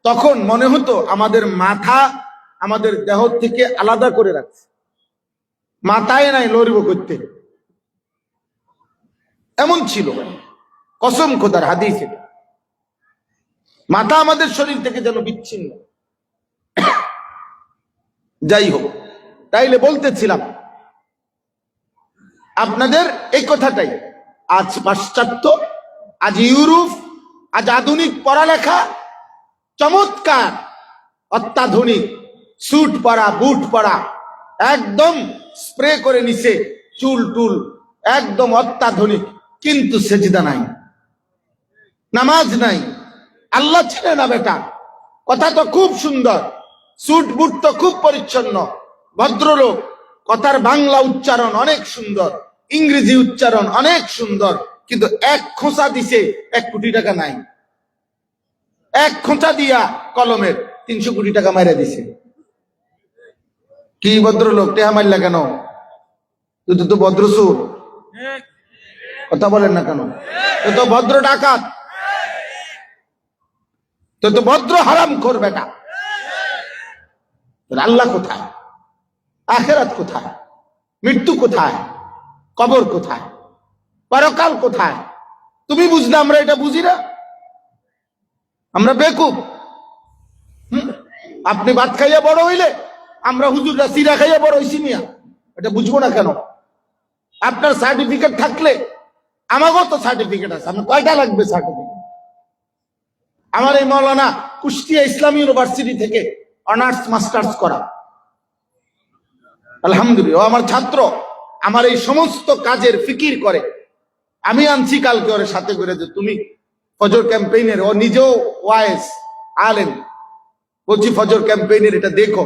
তখন মনে হতো আমাদের মাথা আমাদের দেহ থেকে আলাদা করে রাখছে, মাথায় নাই লড়ব করতে, এমন ছিল। কসম খোদার হাদিস এটা। মাথা আমাদের শরীর থেকে যেন বিচ্ছিন্ন। যাই হোক, তাইলে বলতেছিলাম আপনাদের এই কথাটাই, আজ পাশ্চাত্য, আজ ইউরোপ, আজ আধুনিক পড়ালেখা, চমৎকার অত্যাধুনিক স্যুট পরা, বুট পরা, একদম স্প্রে করে নিছে চুল টুল, একদম অত্যাধুনিক, কিন্তু সেজদা নাই, নামাজ নাই। আল্লাহ ছিল না বেটা। কথা তো খুব সুন্দর, স্যুট বুট তো খুব পরিচ্ছন্ন, ভদ্রলোক, কথার বাংলা উচ্চারণ অনেক সুন্দর, ইংরেজি উচ্চারণ অনেক সুন্দর, কিন্তু এক খোঁচা দিছে 1 কোটি টাকা নাই। এক খোঁচা দিয়া কলমের 300 কোটি টাকা মাইরা দিছে। কি ভদ্রলোক, টেহা মারলা কেন? তুই তো ভদ্রসুর, কথা বলেন না কেন? তুই তো ভদ্র ডাকাত, তুই তো ভদ্র হারাম খোর বেটা। আল্লাহ কোথায়? আখেরাত কোথায়? মৃত্যু কোথায়? কবর কোথায়? পরকাল কোথায়? তুমি বুঝলে, আমরা এটা বুঝি না, আমরা বেকুব। আপনি ভাত খাইয়া বড় হইলে, আমরা হুজুররা চিরা খাইয়া বড় হইছি মিয়া, এটা বুঝবো না কেন? আপনার সার্টিফিকেট থাকলে, আমারও তো সার্টিফিকেট আছে, আমার কয়টা লাগবে সার্টিফিকেট? আমার এই মৌলানা কুষ্টিয়া ইসলামী ইউনিভার্সিটি থেকে অনার্স মাস্টার্স করা, আলহামদুলিল্লাহ। ও আমার ছাত্র, আমার এই সমস্ত কাজের ফিকির করে। আমি আনছি কালকে ওর সাথে করে যে তুমি ফজর ক্যাম্পেইনের, ও নিজেও ওয়াইস আলেম, বলছি ফজর ক্যাম্পেইনের এটা দেখো,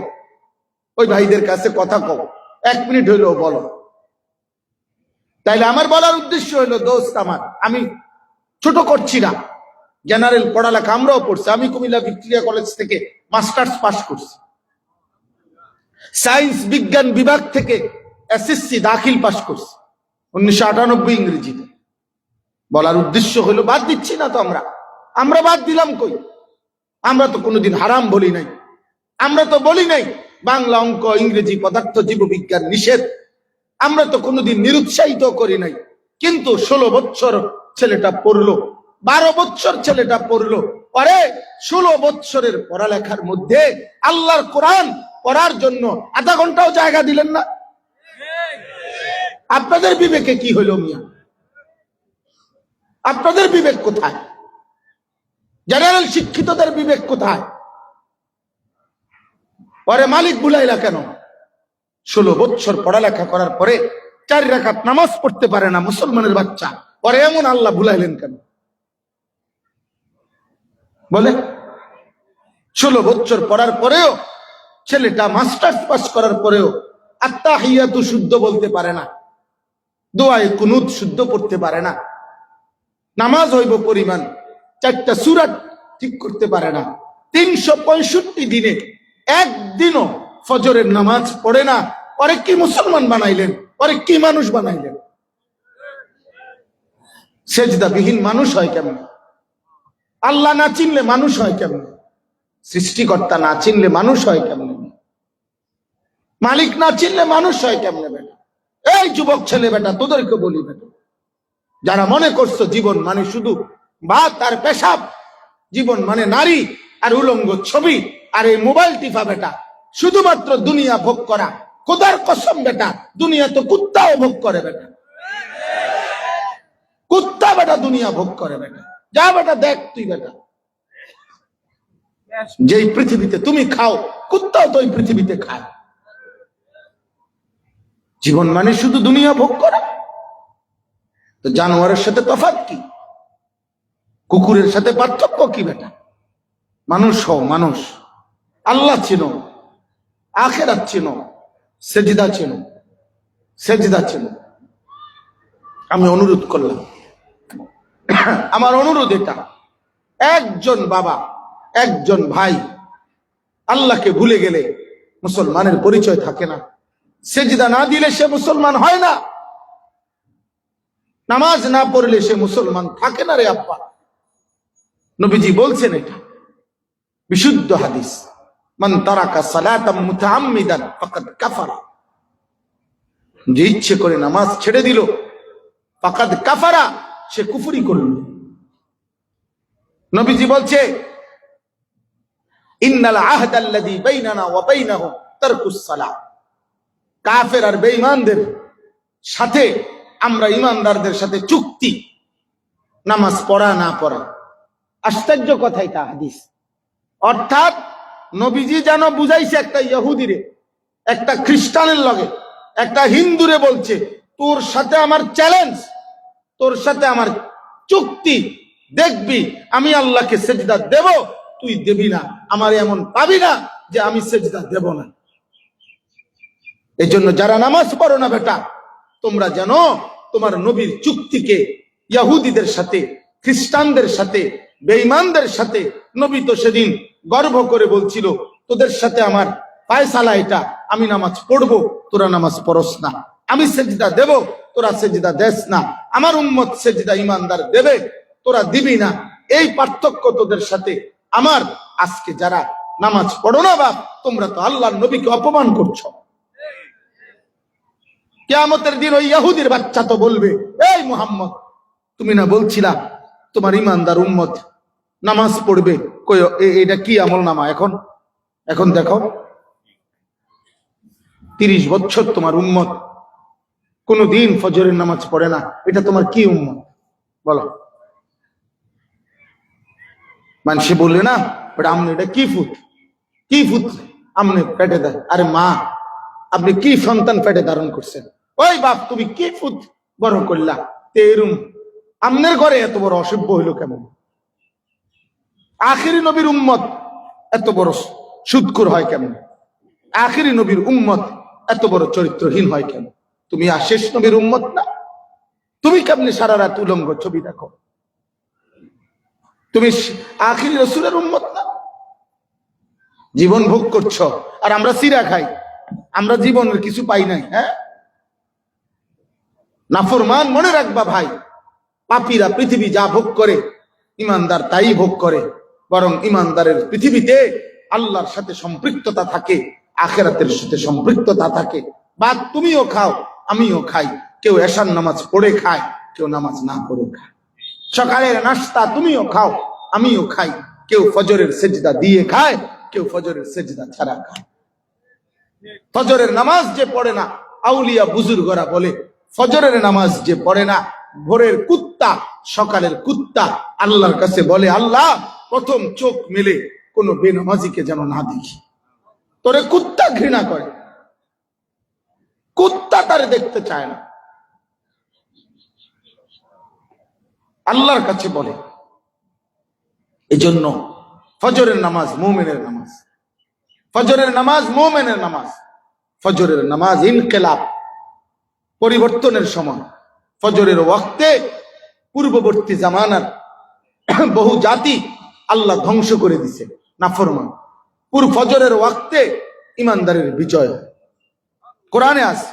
ওই ভাইদের কাছে কথা কও, 1 মিনিট হইলো বলো। তাইলে আমার বলার উদ্দেশ্য হলো, দোস্ত আমার, আমি ছোট করছি না, জেনারেল পড়ালেখা আমরাও পড়ছি। আমি কুমিল্লা ভিক্টোরিয়া কলেজ থেকে মাস্টার্স পাস করছি, সায়েন্স বিজ্ঞান বিভাগ থেকে এসএসসি দাখিল পাস করছি 1998 ইংরেজিতে। বলার উদ্দেশ্য হলো, বাদ দিচ্ছি না তো আমরা বাদ দিলাম কই? আমরা তো কোনোদিন হারাম বলি নাই, আমরা তো বলি নাই বাংলা, অঙ্ক, ইংরেজি, পদার্থ, জীববিজ্ঞান নিষেধ, আমরা তো কোনোদিন নিরুৎসাহিত করি নাই। কিন্তু 16 বছর ছেলেটা পড়লো, 12 বছর ছেলেটা পড়লো, পরে 16 বছরের পড়ালেখার মধ্যে আল্লাহর কোরআন পড়ার জন্য আধা ঘন্টাও জায়গা দিলেন না। আপনাদের বিবেকে কি হইল মিয়া? আপনাদের বিবেক কোথায়? জেনারেল শিক্ষিতদের বিবেক কোথায়? পরে মালিক বুলাইলা কেন? 16 বছর পড়ালেখা করার পরে 4 রাকাত নামাজ পড়তে পারে না মুসলমানের বাচ্চা, পরে এমন আল্লাহ ভুলাইলেন কেন? বলে 16 বছর পড়ার পরেও ছেলেটা মাস্টার্স পাস করার পরেও আত্তাহিয়াতু শুদ্ধ বলতে পারে না, দোয়ায়ে কুনুত শুদ্ধ পড়তে পারে না, নামাজ হইব পরিমাণ 4টা সূরা ঠিক করতে পারে না, 365 দিনে একদিনও ফজরের নামাজ পড়ে না। পরে কি মুসলমান বানাইলেন? পরে কি মানুষ বানাইলেন? সেজদাবিহীন মানুষ হয় কেমন? আল্লাহ না চিনলে মানুষ হয় কেমন? সৃষ্টিকর্তা না চিনলে মানুষ হয় কেমন? মালিক না চিনলে মানুষ হয় কেমনে? বেটা, এই যুবক ছেলে বেটা, তোদেরকে বলি বেটা, যারা মনে করছো জীবন মানে শুধু ভাত আর পেশাব, জীবন মানে নারী আর উলঙ্গ ছবি আর এই মোবাইল টিপা, বেটা শুধুমাত্র দুনিয়া ভোগ করা, খোদার কসম বেটা, দুনিয়া তো কুত্তাও ভোগ করে বেটা, কুত্তা বেটা দুনিয়া ভোগ করে বেটা। যা বেটা দেখ তুই বেটা, যেই পৃথিবীতে তুমি খাও, কুত্তাও তো এই পৃথিবীতে খায়। জীবন মানে শুধু দুনিয়া ভোগ করা, তো জানোয়ারের সাথে তফাৎ কি? কুকুরের সাথে পার্থক্য কি বেটা? মানুষ হও, মানুষ, আল্লাহ চিনো, আখিরাত চিনো, সেজদা চিনো, সেজদা চিনো। আমি অনুরোধ করলাম, আমার অনুরোধ এটা, একজন বাবা, একজন ভাই আল্লাহকে ভুলে গেলে মুসলমানের পরিচয় থাকে না। সেজদা না দিলে সে মুসলমান হয় না। নামাজ না পড়লে সে মুসলমান থাকে না রে আব্বা। নবীজি বলছেন, এটা বিশুদ্ধ হাদিস, মান তারাকা সালাতাম মুতাআম্মিদান ফাকাদ কাফারা, যে ইচ্ছে করে নামাজ ছেড়ে দিল, ফাকাদ কাফারা, সে কুফরি করল। নবীজি বলছে, ইন্নাল আহদা আল্লাযী বাইনানা ওয়া বাইনাহুম তারকুস সালাহ, কাফের আর বেঈমানদের সাথে, আমরা ইমানদারদের সাথে চুক্তি, নামাজ পড়া না পড়া। আশ্চর্য কথা এটা হাদিস। অর্থাৎ নবীজি যেন বুঝাইছে একটা ইহুদিরে, একটা খ্রিস্টানের লগে, একটা হিন্দুরে বলছে, তোর সাথে আমার চ্যালেঞ্জ, তোর সাথে আমার চুক্তি, দেখবি আমি আল্লাহকে সেজদা দেব, তুই দেবি না, আমার এমন পাবি না যে আমি সেজদা দেব না। এই জন্য যারা নামাজ পড়ো না বেটা, তোমরা জানো তোমার নবীর চুক্তিকে ইহুদিদের সাথে, খ্রিস্টানদের সাথে, বেঈমানদের সাথে, নবী তো সেদিন গর্ব করে বলছিল, তোদের সাথে আমার ফায়সালা এটা, আমি নামাজ পড়বো, তোরা নামাজ পড়স না, আমি সেজদা দেব, তোরা সেজদা দেস না, আমার উম্মত সেজদা ইমানদার দেবে, তোরা দিবি না। এই পার্থক্য তোদের সাথে আমার। আজকে যারা নামাজ পড়ো না বাপ, তোমরা তো আল্লাহর নবীকে অপমান করছো। কিয়ামতের দিন ওই ইহুদির বাচ্চা তো বলবে, এই মুহাম্মদ, তুমি না বলছিলা তোমার ইমানদার উম্মত নামাজ পড়বে, কই এটা কি আমল নামা? এখন এখন দেখো, 30 বছর তোমার উম্মত কোনদিন ফজরের নামাজ পড়ে না, এটা তোমার কি উম্মত বলো? মানুষে বললে না, আমনে এটা কি ফুট, কি ফুট আমনে পেটে দেয়। আরে মা, আপনি কি সন্তান পেটে ধারণ করছেন? ওই বাপ, তুমি কি ফুট বড় করলা? এরম আমনের ঘরে এত বড় অসভ্য হইল কেমন? আখিরি নবীর উম্মত এত বড় সুদখোর হয় কেমন? আখিরি নবীর উম্মত এত বড় চরিত্রহীন হয় কেন? তুমি শেষ নবীর উম্মত না? তুমি কেমনি সারা রাত উলঙ্গ ছবি দেখো? তুমি আখিরি রসুলের উম্মত না? জীবন ভোগ করছো আর আমরা সিরা খাই, আমরা জীবনের কিছু পাই নাই। হ্যাঁ, নাফরমান মনে রাখবা ভাই, পাপীরা পৃথিবী যা ভোগ করে ইমানদার তাই ভোগ করে। বরং ইমানদারের পৃথিবীতে আল্লাহর সাথে সম্পৃক্ততা থাকে, আখিরাতের সাথে সম্পৃক্ততা থাকে। বা তুমিও খাও, আমিও খাই, কেউ এশার নামাজ পড়ে খায়, কেউ নামাজ না পড়ে খায়। সকালের নাস্তা তুমিও খাও, আমিও খাই, কেউ ফজরের সেজদা দিয়ে খায়, কেউ ফজরের সেজদা ছাড়া খায়। ফজরের নামাজ যে পড়ে না, আউলিয়া বুজুর্গরা বলে, ফজরের নামাজ যে পড়ে না, ভোরের কুত্তা, সকালের কুত্তা আল্লাহর কাছে বলে, আল্লাহ প্রথম চোখ মেলে কোন বেনামাজিকে যেন না দেখি। তোরে কুত্তা ঘৃণা করে, কুত্তা তারে দেখতে চায় না, আল্লাহর কাছে বলে। এজন্য ফজরের নামাজ মুমিনের নামাজ, ফজরের নামাজ মুমিনের নামাজ। ফজরের নামাজ ইনকিলাব, পরিবর্তনের সময়। ফজরের ওয়াক্তে পূর্ববর্তী জামানার বহু জাতি আল্লাহ ধ্বংস করে দিছে, নাফরমান। ফজরের ওয়াক্তে ইমানদারের বিজয়। কোরআনে আছে,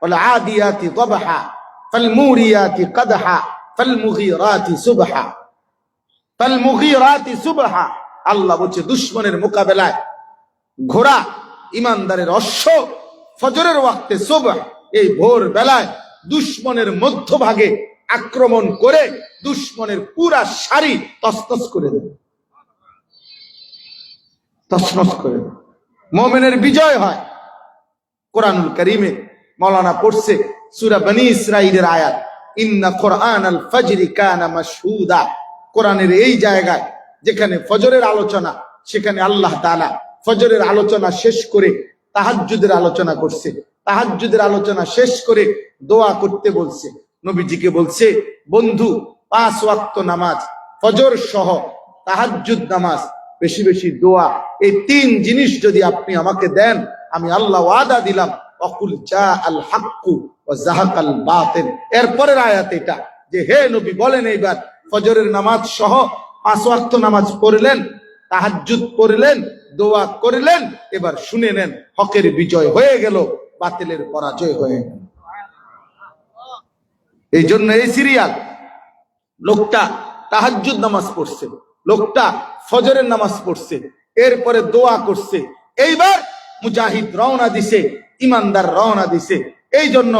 ওয়াল আদিয়াতি দবহা ফাল মুরিয়াতি কদহা ফাল মুগীরাতি সুবহা, ফাল মুগীরাতি সুবহা। আল্লাহ বলছে, দুশমনের মোকাবেলায় ঘোড়া, ইমানদারের অশ্ব ফজরের ওয়াক্তে সুবহ, এই ভোর বেলায় দুশমনের মধ্যভাগে আক্রমণ করে দুশমনের পুরা সারি তছনছ করে দেবে, তছনছ করে দেবে। মুমিনের বিজয় হয়। কোরআনুল কারীমে মাওলানা পড়ছে সূরা বনী ইসরাঈলের আয়াত, ইন্না কুরআনাল ফাজরি কানা মাশহুদা। কোরআনের এই জায়গায় যেখানে ফজরের আলোচনা, সেখানে আল্লাহ তাআলা ফজরের আলোচনা শেষ করে তাহাজ্জুদের আলোচনা করছে। তাহাজ্জুদের আলোচনা শেষ করে দোয়া করতে বলছে। নবীজিকে বলছে, বন্ধু 5 ওয়াক্ত নামাজ, ফজর সহ তাহাজ্জুদ নামাজ, বেশি বেশি দোয়া, এই 3 জিনিস যদি আপনি আমাকে দেন, আমি আল্লাহ ওয়াদা দিলাম, অকুল জা আল হাক্কু ওয়া যাহাকাল বাতিল। এরপরের আয়াত এটা যে, হে নবী বলেন, এইবার ফজরের নামাজ সহ 5 ওয়াক্ত নামাজ পড়লেন, তাহাজ্জুদ পড়লেন, দোয়া করলেন, এবার শুনে নেন, হকের বিজয় হয়ে গেল, বাতিলের পরাজয় হয়ে গেল। এই জন্য এই সিরিয়াল, লোকটা তাহাজ্জুদ নামাজ পড়ছে, লোকটা ফজরের নামাজ পড়ছে, এরপরে দোয়া করছে, এইবার মুজাহিদ রওনা দিছে, ইমানদার রওনা দিছে। এই জন্য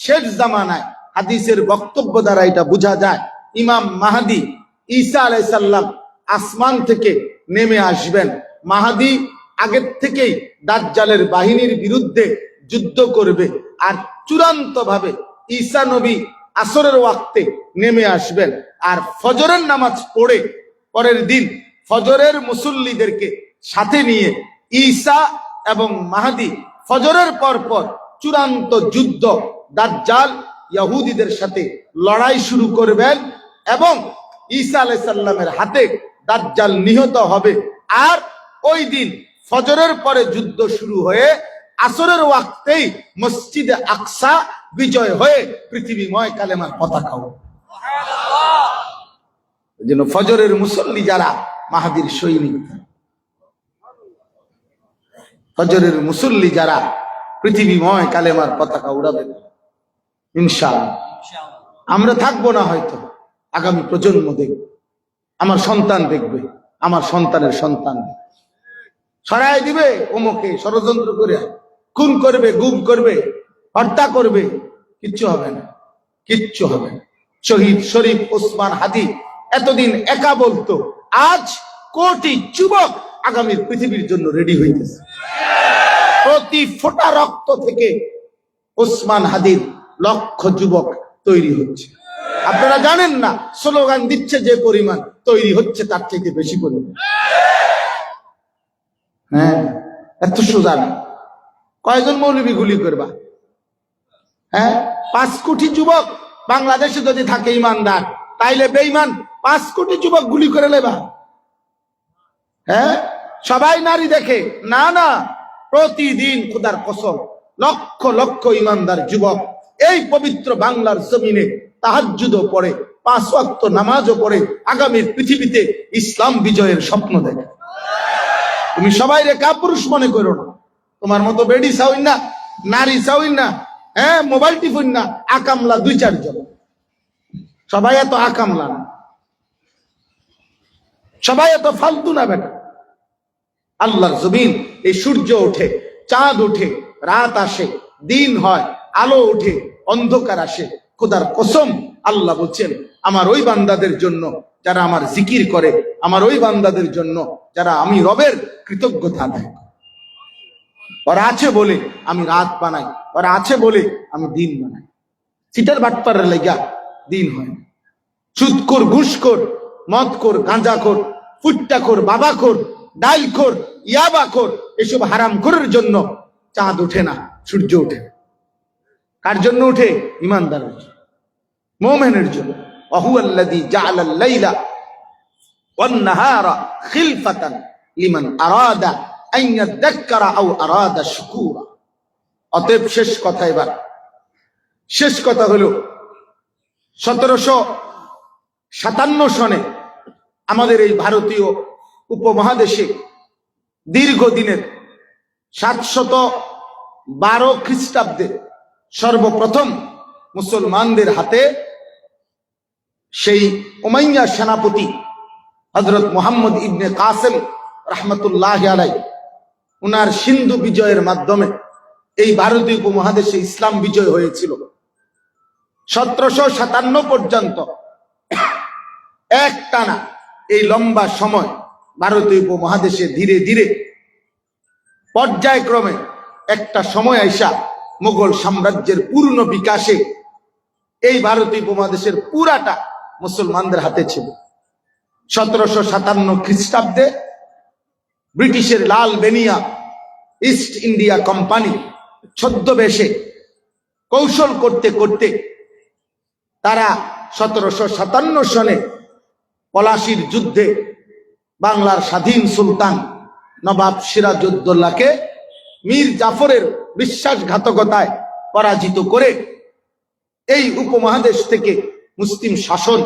শেষ জামানায় হাদিসের বক্তব্য দ্বারা এটা বোঝা যায়, ইমাম মাহদি ঈসা আলাইহিস সালাম আসমান থেকে নেমে আসবেন। মাহদি আগের থেকেই দাজ্জালের বাহিনীর বিরুদ্ধে যুদ্ধ করবে, আর চূড়ান্ত ভাবে ঈসা নবী আসরের ওয়াক্তে নেমে আসবেন। আর ফজরের নামাজ পড়ে পরের দিন ফজরের মুসল্লিদেরকে সাথে নিয়ে ঈসা এবং মাহদি ফজরের পর চূড়ান্ত যুদ্ধ, দাজ্জাল ইহুদিদের সাথে লড়াই শুরু করবেন এবং ঈসা আলাইহিস সালামের হাতে দাজ্জাল নিহত হবে। আর ওই দিন ফজরের পরে যুদ্ধ শুরু হয়ে আসরের ওয়াক্তেই মসজিদে আকসা বিজয় হয়ে পৃথিবীময় কালেমার পতাকা উড়বে। যেন ফজরের মুসল্লি যারা মাহাদির সৈনিক, ফজরের মুসল্লি যারা পৃথিবীময় কালেমার পতাকা উড়াবে ইনশাআল্লাহ। আমরা থাকবো না হয়তো, আগামী প্রজন্ম দেখবে, আমার সন্তান দেখবে, আমার সন্তানের সন্তান সরাই দিবে, ওমকে ষড়যন্ত্র করে খুন করবে, গুম করবে, হত্যা করবে, কিচ্ছু হবে না, কিচ্ছু হবে না। শহীদ শরীফ ওসমান হাদি এতদিন একা বলতো, আজ কোটি যুবক আগামীর পৃথিবীর জন্য রেডি হইতেছে। প্রতি ফোঁটা রক্ত থেকে ওসমান হাদির লক্ষ যুবক তৈরি হচ্ছে। আপনারা জানেন না, স্লোগান দিচ্ছে যে পরিমাণ, তৈরি হচ্ছে তার থেকে বেশি পরিমাণ। হ্যাঁ, এত সোজা না। কয়জন মৌলবী গুলি করবা? হ্যাঁ, 5 কোটি যুবক বাংলাদেশে যদি থাকে ইমানদার, তাইলে বেঈমান 5 কোটি যুবক গুলি করে লেবা? হ্যাঁ, সবাই নারী দেখে না, না, প্রতিদিন খোদার কসম লক্ষ লক্ষ ইমানদার যুবক এই পবিত্র বাংলার জমিনে তাহাজ্জুদও পড়ে, 5 ওয়াক্ত নামাজও পড়ে, আগামীর পৃথিবীতে ইসলাম বিজয়ের স্বপ্ন দেখে। তুমি সবাই রে কাপুরুষ মনে করো না, তোমার মতো বেডি চাউই না, নারী চাউই না, হ্যাঁ, মোবাইল টিপুন না, আকামলা 2-4 জন, সবাই এত আকামলা না, সবাই এত ফালতু না বেটা। আল্লাহর জমিন, এই সূর্য ওঠে, চাঁদ ওঠে, রাত আসে, দিন হয়, আলো ওঠে, অন্ধকার আসে। খোদার কসম আল্লাহ বলছেন, আমার ওই বান্দাদের জন্য যারা আমার জিকির করে, আমার ওই বান্দাদের জন্য যারা আমি রবের কৃতজ্ঞতা আদায় করে। ওরা আছে বলে আমি রাত বানাই, ওরা আছে বলে আমি দিন বানাই। সিটার বাটপারের লাগা দিন হয় না। সুদখোর, ঘুষখোর, মদখোর, গাঁজাখোর, ফুট্টাখোর, বাবাখোর, ডাইলখোর, ইয়াবাখোর, এসব হারামখোরের জন্য চাঁদ ওঠে না, সূর্য ওঠে। কার জন্য ওঠে? ইমানদারের জন্য, মুমিনের জন্য। ওয়াহুয়াল্লাযী জাআলাল লাইলা ওয়ান নাহারা খিলফাতান লিমান আরাদা আন ইয়াযাক্কারা আও আরাদা শুকুরা। অতএব শেষ কথা, এবার শেষ কথা হলো 1757 সনে আমাদের এই ভারতীয় উপমহাদেশে দীর্ঘদিনের 712 খ্রিস্টাব্দে সর্বপ্রথম মুসলমানদের হাতে সেই উমাইয়া সেনাপতি হযরত মুহাম্মদ ইবনে কাসেম রাহমাতুল্লাহি আলাইহি, উনার সিন্ধু বিজয়ের মাধ্যমে এই ভারতীয় উপমহাদেশে ইসলাম বিজয় হয়েছিল। 1757 পর্যন্ত একটানা এই লম্বা সময় ভারতীয় উপমহাদেশে ধীরে ধীরে পর্যায়ক্রমে একটা সময় আইসা মুঘল সাম্রাজ্যের পূর্ণ বিকাশে এই ভারতীয় উপমহাদেশের পুরাটা মুসলমানদের হাতে ছিল। 1757 খ্রিস্টাব্দে ব্রিটিশের লাল বেনিয়া ইস্ট ইন্ডিয়া কোম্পানি ছদ্মবেশে কৌশল করতে করতে তারা 1757 সনে পলাশির যুদ্ধে বাংলার স্বাধীন সুলতান নবাব সিরাজউদ্দৌলাকে মীর জাফরের বিশ্বাসঘাতকতায় পরাজিত করে এই উপমহাদেশ থেকে মুসলিম শাসন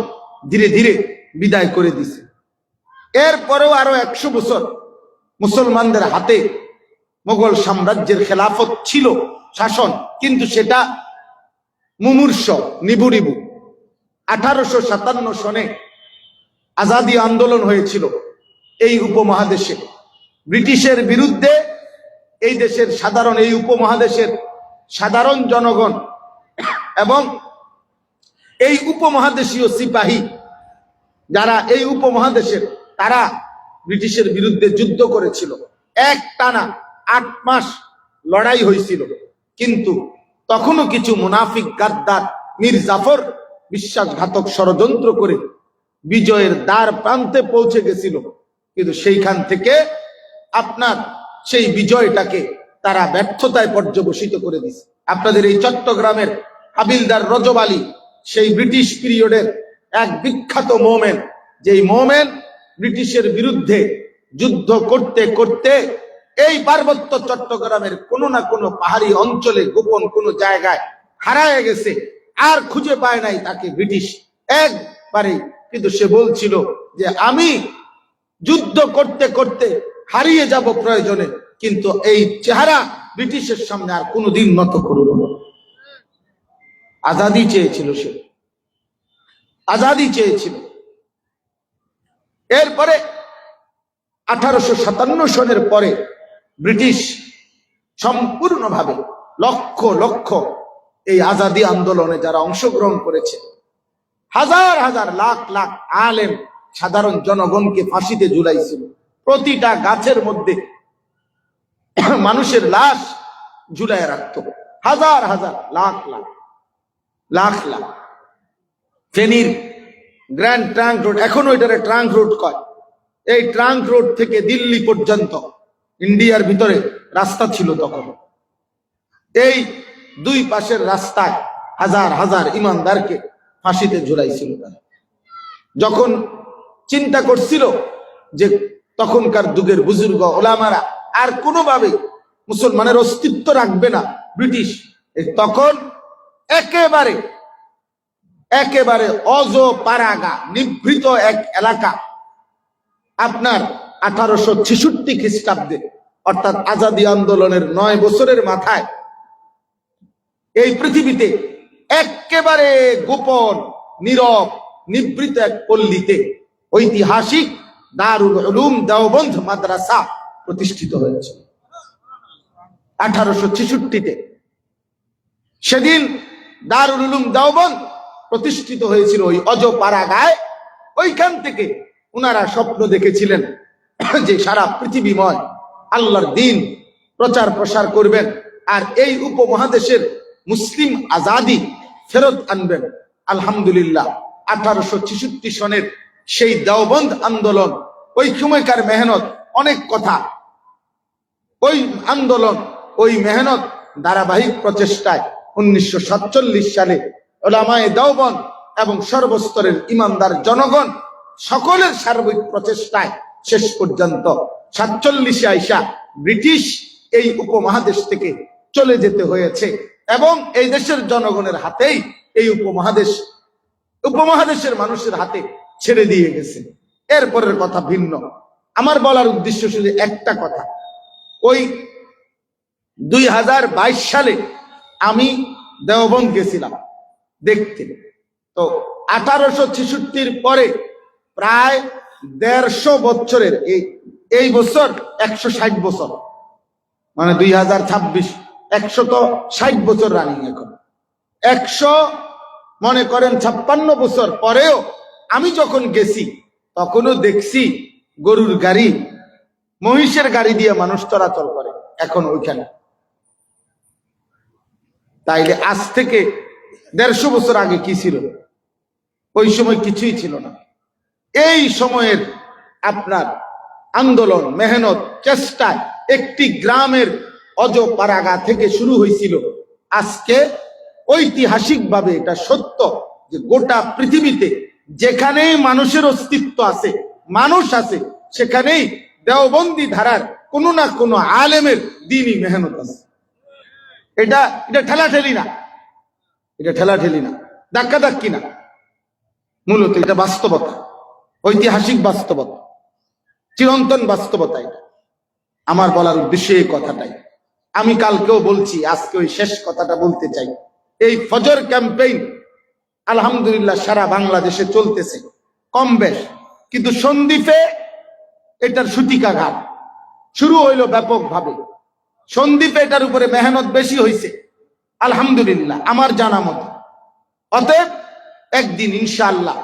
ধীরে ধীরে বিদায় করে দিছে। এরপরেও আরো 100 বছর মুসলমানদের হাতে মুঘল সাম্রাজ্যের খেলাফত ছিল, শাসন, কিন্তু সেটা মুমূর্ষ, নিবুড়িবু, 1857 সনে আজাদি আন্দোলন হয়েছিল এই উপমহাদেশে ব্রিটিশের বিরুদ্ধে। এই দেশের সাধারণ, এই উপমহাদেশের সাধারণ জনগণ এবং এই উপমহাদেশীয় সিপাহী যারা এই উপমহাদেশের, তারা ব্রিটিশের বিরুদ্ধে যুদ্ধ করেছিল। একটানা 8 মাস লড়াই হয়েছিল, কিন্তু তখনও কিছু মুনাফিক গাদ্দার মীর জাফর বিশ্বাসঘাতক ষড়যন্ত্র করে বিজয়ের দ্বার প্রান্তে পৌঁছে গেছিল, কিন্তু সেইখান থেকে আপনার সেই বিজয়টাকে তারা ব্যর্থতায় পর্যবসিত করে দিয়েছে। আপনাদের এই চট্টগ্রামের হাবিলদার রজব আলী সেই ব্রিটিশ পিরিয়ডের এক বিখ্যাত মোমেন, যেই মোমেন ব্রিটিশের বিরুদ্ধে যুদ্ধ করতে করতে এই পার্বত্য চট্টগ্রামের কোনো না কোনো পাহাড়ি অঞ্চলে গোপন কোনো জায়গায় হারায় গেছে, আর খুঁজে পায় নাই তাকে ব্রিটিশ একবারে। কিন্তু সে বলছিল যে আমি যুদ্ধ করতে করতে হারিয়ে যাব প্রয়োজনে, কিন্তু এই চেহারা ব্রিটিশের সামনে আর কোনোদিন নত করব না। আজাদি চেয়েছিল, সে আজাদি চেয়েছিল। এরপরে 1857 সনের পরে ব্রিটিশ সম্পূর্ণভাবে লক্ষ লক্ষ এই আজাদি আন্দোলনে যারা অংশগ্রহণ করেছে, হাজার হাজার লাখ লাখ আলেম সাধারণ জনগণকে ফাঁসিতে ঝুলাইছিল। প্রতিটা গাছের মধ্যে মানুষের লাশ ঝুলাই রাখত, হাজার হাজার লাখ লাখ লাখ লাখ। ফেনীর গ্র্যান্ড ট্রাঙ্ক রোড, এখনো এটারে ট্রাঙ্ক রোড কয়, এই ট্রাঙ্ক রোড থেকে দিল্লি পর্যন্ত ইন্ডিয়ার ভিতরে রাস্তা ছিল তখন। এই দুই পাশের রাস্তায় হাজার হাজার ইমানদারকে ফাঁসিতে ঝুলাইছিল। যখন চিন্তা করছিল যে তখনকার যুগের বুজুর্গ ওলামারা আর কোনোভাবে মুসলমানের অস্তিত্ব রাখবে না ব্রিটিশ, তখন একেবারে একেবারে অজপাড়াগা নিভৃত এক এলাকা আপনার 1866 খ্রিস্টাব্দে, অর্থাৎ আজাদি আন্দোলনের 9 বছরের মাথায় এই পৃথিবীতে একেবারে গোপন নীরব নিভৃত এক পল্লীতে ঐতিহাসিক দারুল উলুম দেওবন্দ মাদ্রাসা প্রতিষ্ঠিত হয়েছে 1866-তে। সেদিন দারুল উলুম দেওবন্দ প্রতিষ্ঠিত হয়েছিল ওই অজপাড়াগায়। ওইখান থেকে ওনারা স্বপ্ন দেখেছিলেন যে সারা পৃথিবীময় আল্লাহর দ্বীন প্রচার প্রসার করবেন, আর এই উপমহাদেশের মুসলিম আজাদি ফেরত আনবেন। আলহামদুলিল্লাহ 1866 সনের সেই দেওবন্দ আন্দোলন, ওই সময়কার মেহনত, অনেক কথা, ওই আন্দোলন, ওই মেহনত ধারাবাহিক প্রচেষ্টায় 1947 সালে উলামায়ে দেওবন্দ এবং সর্বস্তরের ইমানদার জনগণ সকলের সার্বিক প্রচেষ্টায় শেষ পর্যন্ত 47-এ আইসা ব্রিটিশ এই উপমহাদেশ থেকে চলে যেতে হয়েছে, এবং এই দেশের জনগণের হাতেই এই উপমহাদেশের মানুষের হাতে ছেড়ে দিয়ে গেছে। এরপরের কথা ভিন্ন। আমার বলার উদ্দেশ্য শুধু একটা কথা, ওই 2022 সালে আমি দেওবন্দ গেছিলাম দেখতে। তো 1866-র পরে প্রায় 150 বছরের এই বছর 160 বছর, মানে 2026 160 বছর রানিং। এখন 100 মনে করেন 56 বছর পরেও আমি যখন গেছি তখনও দেখছি গরুর গাড়ি, মহিষের গাড়ি দিয়ে মানুষ চলাচল করে এখন ওইখানে। তাইলে আজ থেকে 150 বছর আগে কি ছিল? ওই সময় কিছুই ছিল না। এই সময়ের আপনার আন্দোলন, মেহনত, চেষ্টায় একটি গ্রামের অজপাড়াগা থেকে শুরু হয়েছিল। আজকে ঐতিহাসিকভাবে এটা সত্য যে গোটা পৃথিবীতে যেখানেই মানুষের অস্তিত্ব আছে, মানুষ আছে, সেখানেই দেওবন্দি ধারার কোনো না কোনো আলেমের দ্বীনি মেহনত আছে। এটা ঠেলাঠেলি না, এটা ঠেলাঠেলি না, ধাক্কাধাক্কি না, মূলত এটা বাস্তবতা, ঐতিহাসিক বাস্তবতা, চিরন্তন বাস্তবতা। এটা আমার বলার উদ্দেশ্য এই কথাটাই। আমি কালকেও বলছি, আজকে ওই শেষ কথাটা বলতে চাই। এই ফজর ক্যাম্পেইন আলহামদুলিল্লাহ সারা বাংলাদেশে চলতেছে কম বেশ, কিন্তু সন্দ্বীপে এটার সূতিকাঘাত শুরু হইল ব্যাপকভাবে। সন্দ্বীপে এটার উপরে মেহনত বেশি হয়েছে আলহামদুলিল্লাহ আমার জানা মতো। অতএব একদিন ইনশাআল্লাহ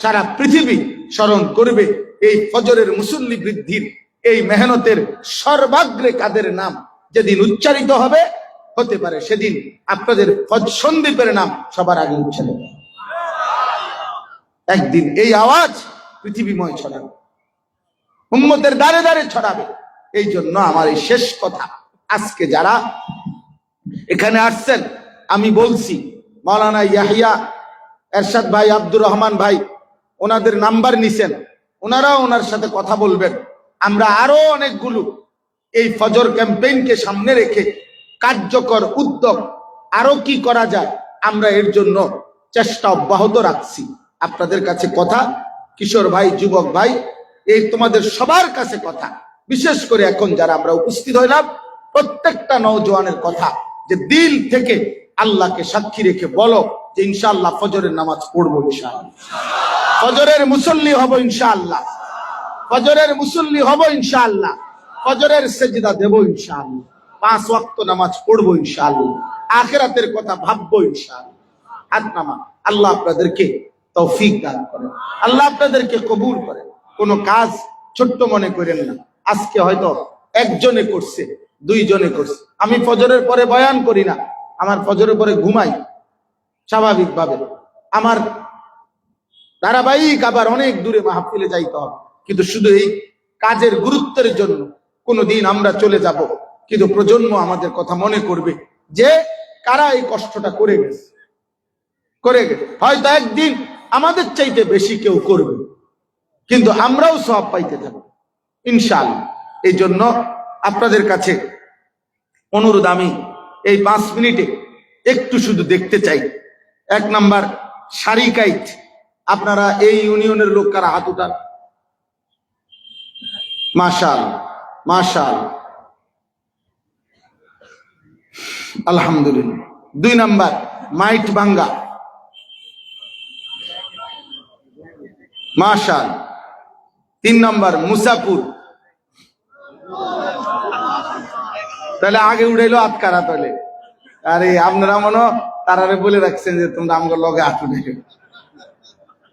সারা পৃথিবী স্মরণ করবে এই ফজরের মুসল্লি বৃদ্ধির এই মেহনতের সর্বাগ্রে কাদের নাম যেদিন উচ্চারিত হবে, হতে পারে সেদিন আপনাদের সন্দ্বীপের নাম সবার আগে উচ্চারিত হবে। একদিন এই আওয়াজ পৃথিবীময় ছড়াবে, উম্মতের দ্বারে দ্বারে ছড়াবে। এই জন্য আমার এই শেষ কথা, আজকে যারা এখানে আসছেন, আমি বলছি মাওলানা ইয়াহিয়া এরশাদ ভাই, আব্দুর রহমান ভাই, ওনাদের নাম্বার নিছেন, ওনারাও ওনার সাথে কথা বলবেন। আমরা আরো অনেকগুলো এই ফজর ক্যাম্পেইনকে সামনে রেখে কার্যকর উদ্যোগ আরো কি করা যায়, আমরা এর জন্য চেষ্টা অব্যাহত রাখছি। আপনাদের কাছে কথা, কিশোর ভাই, যুবক ভাই, এই তোমাদের সবার কাছে কথা, বিশেষ করে এখন যারা আমরা উপস্থিত হইলাম, প্রত্যেকটা নওজোয়ানের কথা, যে দিল থেকে আল্লাহকে সাক্ষী রেখে বলো যে ইনশাআল্লাহ ফজরের নামাজ পড়বো, ইনশাআল্লাহ ফজরের মুসল্লি হব, ইনশাআল্লাহ ফজরের মুসল্লি হব, ইনশাআল্লাহ ফজরের সেজদা দেব, ইনশাআল্লাহ 5 ওয়াক্ত নামাজ পড়বো, ইনশাআল্লাহ আখিরাতের কথা ভাববো, ইনশাআল্লাহ। হাত নামা। আল্লাহ আপনাদেরকে তৌফিক দান করেন, আল্লাহ আপনাদেরকে কবুল করেন। কোনো কাজ ছোট্ট মনে করেন না। আজকে হয়তো একজনে করছে, 2 জনে করছে। আমি ফজরের পরে বয়ান করি না, আমার ফজরের পরে ঘুমাই স্বাভাবিকভাবে। আমার ধারাবাহিক আবার অনেক দূরে মাহফিলে যাইতে হবে, কিন্তু শুধু এই কাজের গুরুত্বের জন্য কোনোদিন আমরা চলে যাব, কিন্তু প্রজন্ম আমাদের কথা মনে করবে যে কারা এই কষ্টটা করে গেছে। হয়তো একদিন আমাদের চাইতে বেশি কেউ করবে, কিন্তু আমরাও সওয়াব পাইতে থাকবো ইনশাআল্লাহ। এই জন্য আপনাদের কাছে অনুরোধ, আমি এই 5 মিনিটে একটু শুধু দেখতে চাই। 1 নাম্বার সারিকাইত, আপনারা এই ইউনিয়নের লোক কারা হাত উঠান? মাশাআল্লাহ, মাশাআল্লাহ, আলহামদুলিল্লাহ। 2 নাম্বার মাইট ভাঙ্গা, মাশাআল্লাহ। 3 নাম্বার মুসাপুর। তাহলে আগে উড়াইলো আতকারা। তাহলে আরে আপনারা মনে তারারে বলে রাখছেন যে তোমরা আমার লগে হাত উঠে,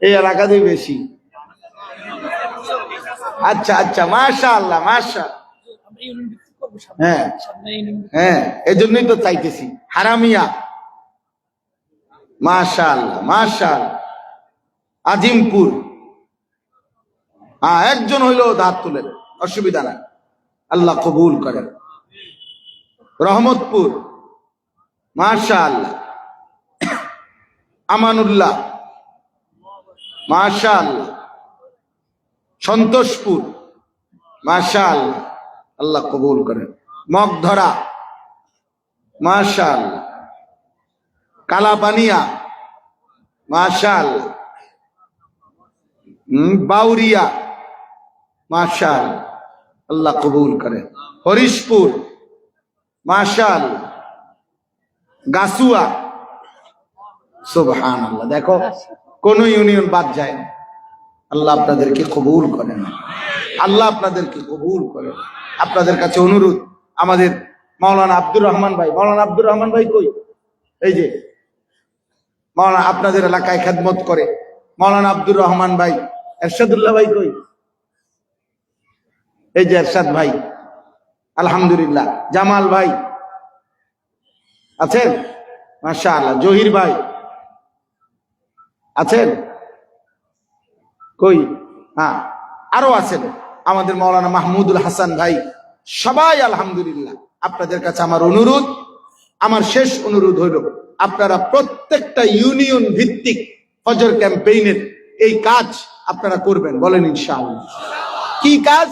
এই এলাকা দিয়ে বেশি। আচ্ছা আচ্ছা, মাশাআল্লাহ, মাশাআল্লাহ। হ্যাঁ হ্যাঁ, এই জন্যই তো চাইতেছি। হারামিয়া, মাশাআল্লাহ, মাশাআল্লাহ। আজিমপুর, একজন হইলো হাত তুলেন, অসুবিধা নাই, আল্লাহ কবুল করেন। রহমতপুর, মাশাআল্লাহ। আমানুল্লাহ, মাশাআল্লাহ। সন্তোষপুর, মাশাআল্লাহ, আল্লাহ কবুল করেন। মগধরা, মাশাআল্লাহ। কালাপানিয়া, মাশাআল্লাহ। বাউরিয়া, মাশাআল্লাহ, আল্লাহ কবুল করেন। হরিশপুর, মাশাআল্লাহ। গাছুয়া, সুবহানাল্লাহ। দেখো কোন ইউনিয়ন বাদ যায় না। আল্লাহ আপনাদেরকে কবুল করেন, আল্লাহ আপনাদেরকে কবুল করেন। আপনাদের কাছে অনুরোধ, আমাদের মাওলানা আব্দুর রহমান ভাই, মাওলানা আব্দুর রহমান ভাই কই? এই যে মাওলানা আপনাদের এলাকায় খেদমত করে মাওলানা আব্দুর রহমান ভাই। এরশাদুল্লাহ ভাই কই? এই যে এরশাদ ভাই, আলহামদুলিল্লাহ। জামাল ভাই আছেন? মাশাআল্লাহ। জহির ভাই আছেন? কই? হ্যাঁ, আরো আছেন আমাদের মাওলানা মাহমুদুল হাসান ভাই, সবাই আলহামদুলিল্লাহ। আপনাদের কাছে আমার অনুরোধ, আমার শেষ অনুরোধ হইল, আপনারা প্রত্যেকটা ইউনিয়ন ভিত্তিক ফজর ক্যাম্পেইনের এই কাজ আপনারা করবেন, বলেন ইনশাআল্লাহ। কি কাজ?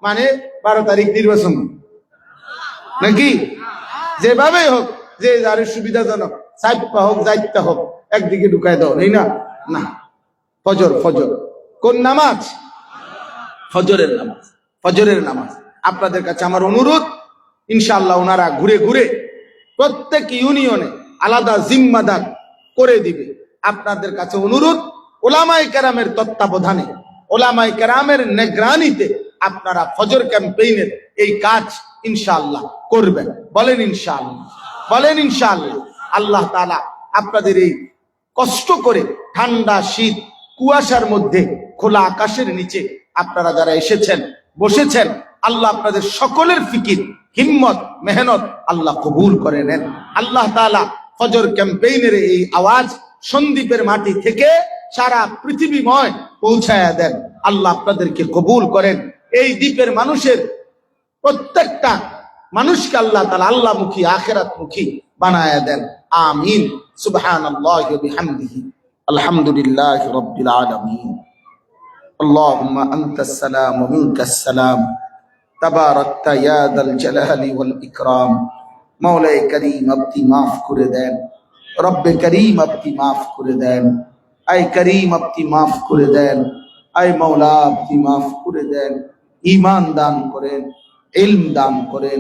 মানে 12 তারিখ নির্বাচন নাকি? যেভাবে হোক, যে যার সুবিধাজনক, সাইপা হোক, যাইতা হোক, একদিকে ঢুকায় দাও, এই না না। ফজর, ফজর কোন নামাজ? ফজরের নামাজ, ফজরের নামাজ। আপনাদের কাছে আমার অনুরোধ, ইনশাআল্লাহ ওনারা ঘুরে ঘুরে প্রত্যেক ইউনিয়নে আলাদা জিম্মাদার করে দিবে। আপনাদের কাছে অনুরোধ, ওলামায়ে কেরামের তত্ত্বাবধানে, ওলামায়ে কেরামের নিগরানিতে আপনারা ফজর ক্যাম্পেইনের এই কাজ ইনশাআল্লাহ করবেন। বলেন ইনশাআল্লাহ, বলেন ইনশাআল্লাহ। আল্লাহ তাআলা আপনাদের এই কষ্ট করে ঠান্ডা শীত কুয়াশার মধ্যে খোলা আকাশের নিচে আপনারা যারা এসেছেন বসেছেন, আল্লাহ আপনাদের সকলের ফিকির, হিম্মত, মেহনত আল্লাহ কবুল করে নেন। আল্লাহ তাআলা ফজর ক্যাম্পেইনের এই আওয়াজ সন্দ্বীপের মাটি থেকে সারা পৃথিবীময় পৌঁছায়া দেন। আল্লাহ আপনাদেরকে কবুল করেন। এই দ্বীপের মানুষের প্রত্যেকটা মানুষকে আল্লাহ তাআলা আল্লাহমুখী, আখিরাতমুখী বানায়া দেন। আমিন। সুবহানাল্লাহি ওয়া বিহামদিহি, আলহামদুলিল্লাহি রাব্বিল আলামিন। আল্লাহুম্মা আনতাস সালাম ওয়া মিনকাস সালাম, তাবারাকতা ইয়া যাল জালালি ওয়াল ইকরাম। মাওলায়ে কারীম আপনি মাফ করে দেন, রব্বে করিম আপনি মাফ করে দেন, আয় করিম আপনি মাফ করে দেন, আয় মাওলা আপনি মাফ করে দেন। ঈমান দান করেন, ইলম দান করেন,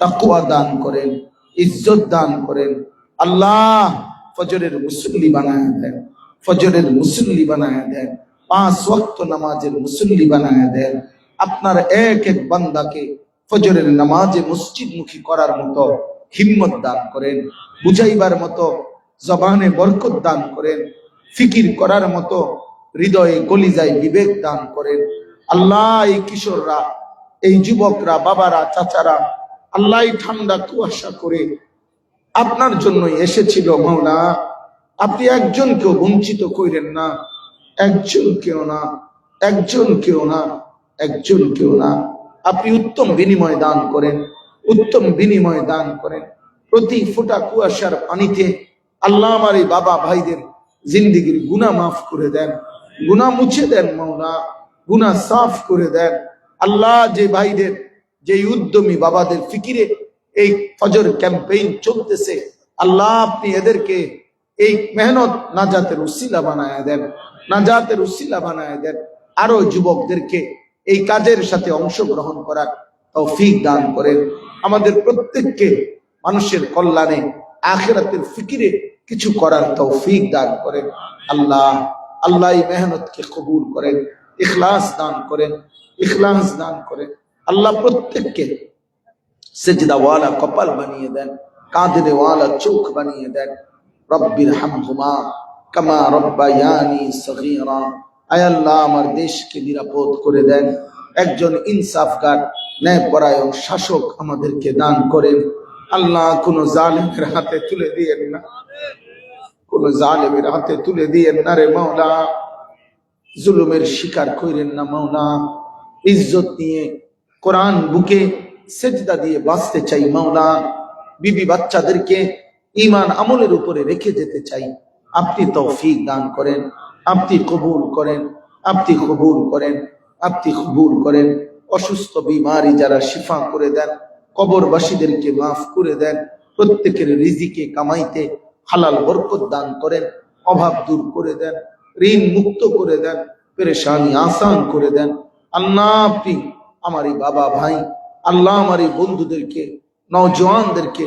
তাকওয়া দান করেন, ইজ্জত দান করেন। আল্লাহ ফজরের মুসল্লি বানায় দেন, ফজরের মুসল্লি বানায় দেন, 5 ওয়াক্ত নামাজের মুসল্লি বানায় দেন। আপনার এক এক বান্দাকে ফজরের নামাজে মসজিদমুখী করার মতো হিম্মত দান করেন, বুঝাইবার মতো জবানে বরকত দান করেন, ফিকির করার মতো হৃদয়ে কলিজায় বিবেক দান করেন। আল্লাহ এই কিশোররা, এই যুবকরা, বাবারা, চাচারা, আল্লাহ এই ঠান্ডা কুয়াশা করে আপনার জন্যই এসেছিল। মাওলা আপনি একজনকেও বঞ্চিত কইরেন না, একজনকেও না, একজনকেও না, একজনকেও না। আপনি উত্তম বিনিময় দান করেন, উত্তম বিনিময় দান করেন। প্রতি ফোঁটা কুয়াশার পানিতে আল্লাহ আমার এই বাবা ভাইদের জিন্দিগির গুনাহ মাফ করে দেন, গুনাহ মুছে দেন মাওলা, গুনাহ সাফ করে দেন। আল্লাহ যে ভাইদের, যে উদ্যমী বাবাদের ফিকিরে এই ফজর ক্যাম্পেইন চলতেছে, আল্লাহ আপনি এদেরকে এই মেহনত নাজাতের উসিলা বানায় দেন, নাজাতের উসিলা বানায় দেন। আরো যুবকদেরকে এই কাজের সাথে অংশগ্রহণ করার তৌফিক দান করেন। আমাদের প্রত্যেককে মানুষের কল্যাণে, আখিরাতের ফিকিরে কিছু করার তৌফিক দান করেন। আল্লাহ আল্লাহ এই মেহনতকে কবুল করেন, ইখলাস দান করেন, ইখলাস দান করেন। আল্লাহ প্রত্যেককে সেজদাওয়ালা কপাল বানিয়ে দেন, কাঁদনেওয়ালা চোখ বানিয়ে দেন। রব্বির হামহুমা কামা রব্বায়ানি সগীরা। আয় আল্লাহ আমার দেশকে নিরাপদ করে দেন, একজন ইনসাফগার, ন্যায়পরায়ণ শাসক আমাদেরকে দান করেন। আল্লাহ কোন জালেমের হাতে তুলে দিয়েন না, কোন জালেমের হাতে তুলে দিয়েন না রে মাওলা। জুলুমের শিকার কইরেন না মাওলা। ইজ্জত নিয়ে কোরআন বুকে সেজদা দিয়ে বাঁচতে চাই মাওলা। বিবি বাচ্চাদেরকে ঈমান আমলের উপরে রেখে যেতে চাই। আপনি তৌফিক দান করেন, আপনি কবুল করেন, আপনি কবুল করেন, আপনি কবুল করেন। অসুস্থ বিমারি যারা শিফা করে দেন, কবরবাসীদেরকে মাফ করে দেন। প্রত্যেকের রিজিকে কামাইতে হালাল বরকত দান করেন, অভাব দূর করে দেন, ঋণ মুক্ত করে দেন, পেরেশানি আসান করে দেন। আল্লাহ আপনি আমার এই বাবা ভাই, আল্লাহ আমার এই বন্ধুদেরকে, নওজওয়ানদেরকে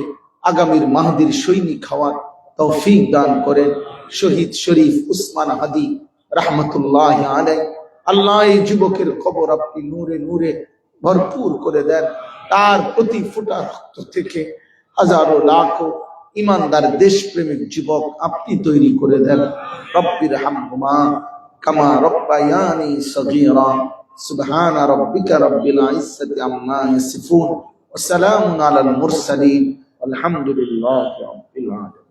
আগামীর মাহদির সৈনিক হওয়ার তৌফিক দান করেন। শহীদ শরীফ উসমান হাদি রহমতুল্লাহ আলাইহি, আল্লাহ এই যুবকের কবর আপনি নূরে নূরে ভরপুর করে দেন। তার প্রতি ফোঁটা রক্ত থেকে হাজারো লাখো ইমানদার দেশপ্রেমিক যুবক আপনি তৈরি করে দেন। রব্বির হামহুমা কামা রব্বায়ানি সগীরা। সুবহানা রাব্বিকা রাব্বিল ইজ্জাতি আম্মা ইয়াসিফুন ওয়া সালামুন আলাল মুরসালিন। আলহামদুলিল্লাহি রাব্বিল আলামিন।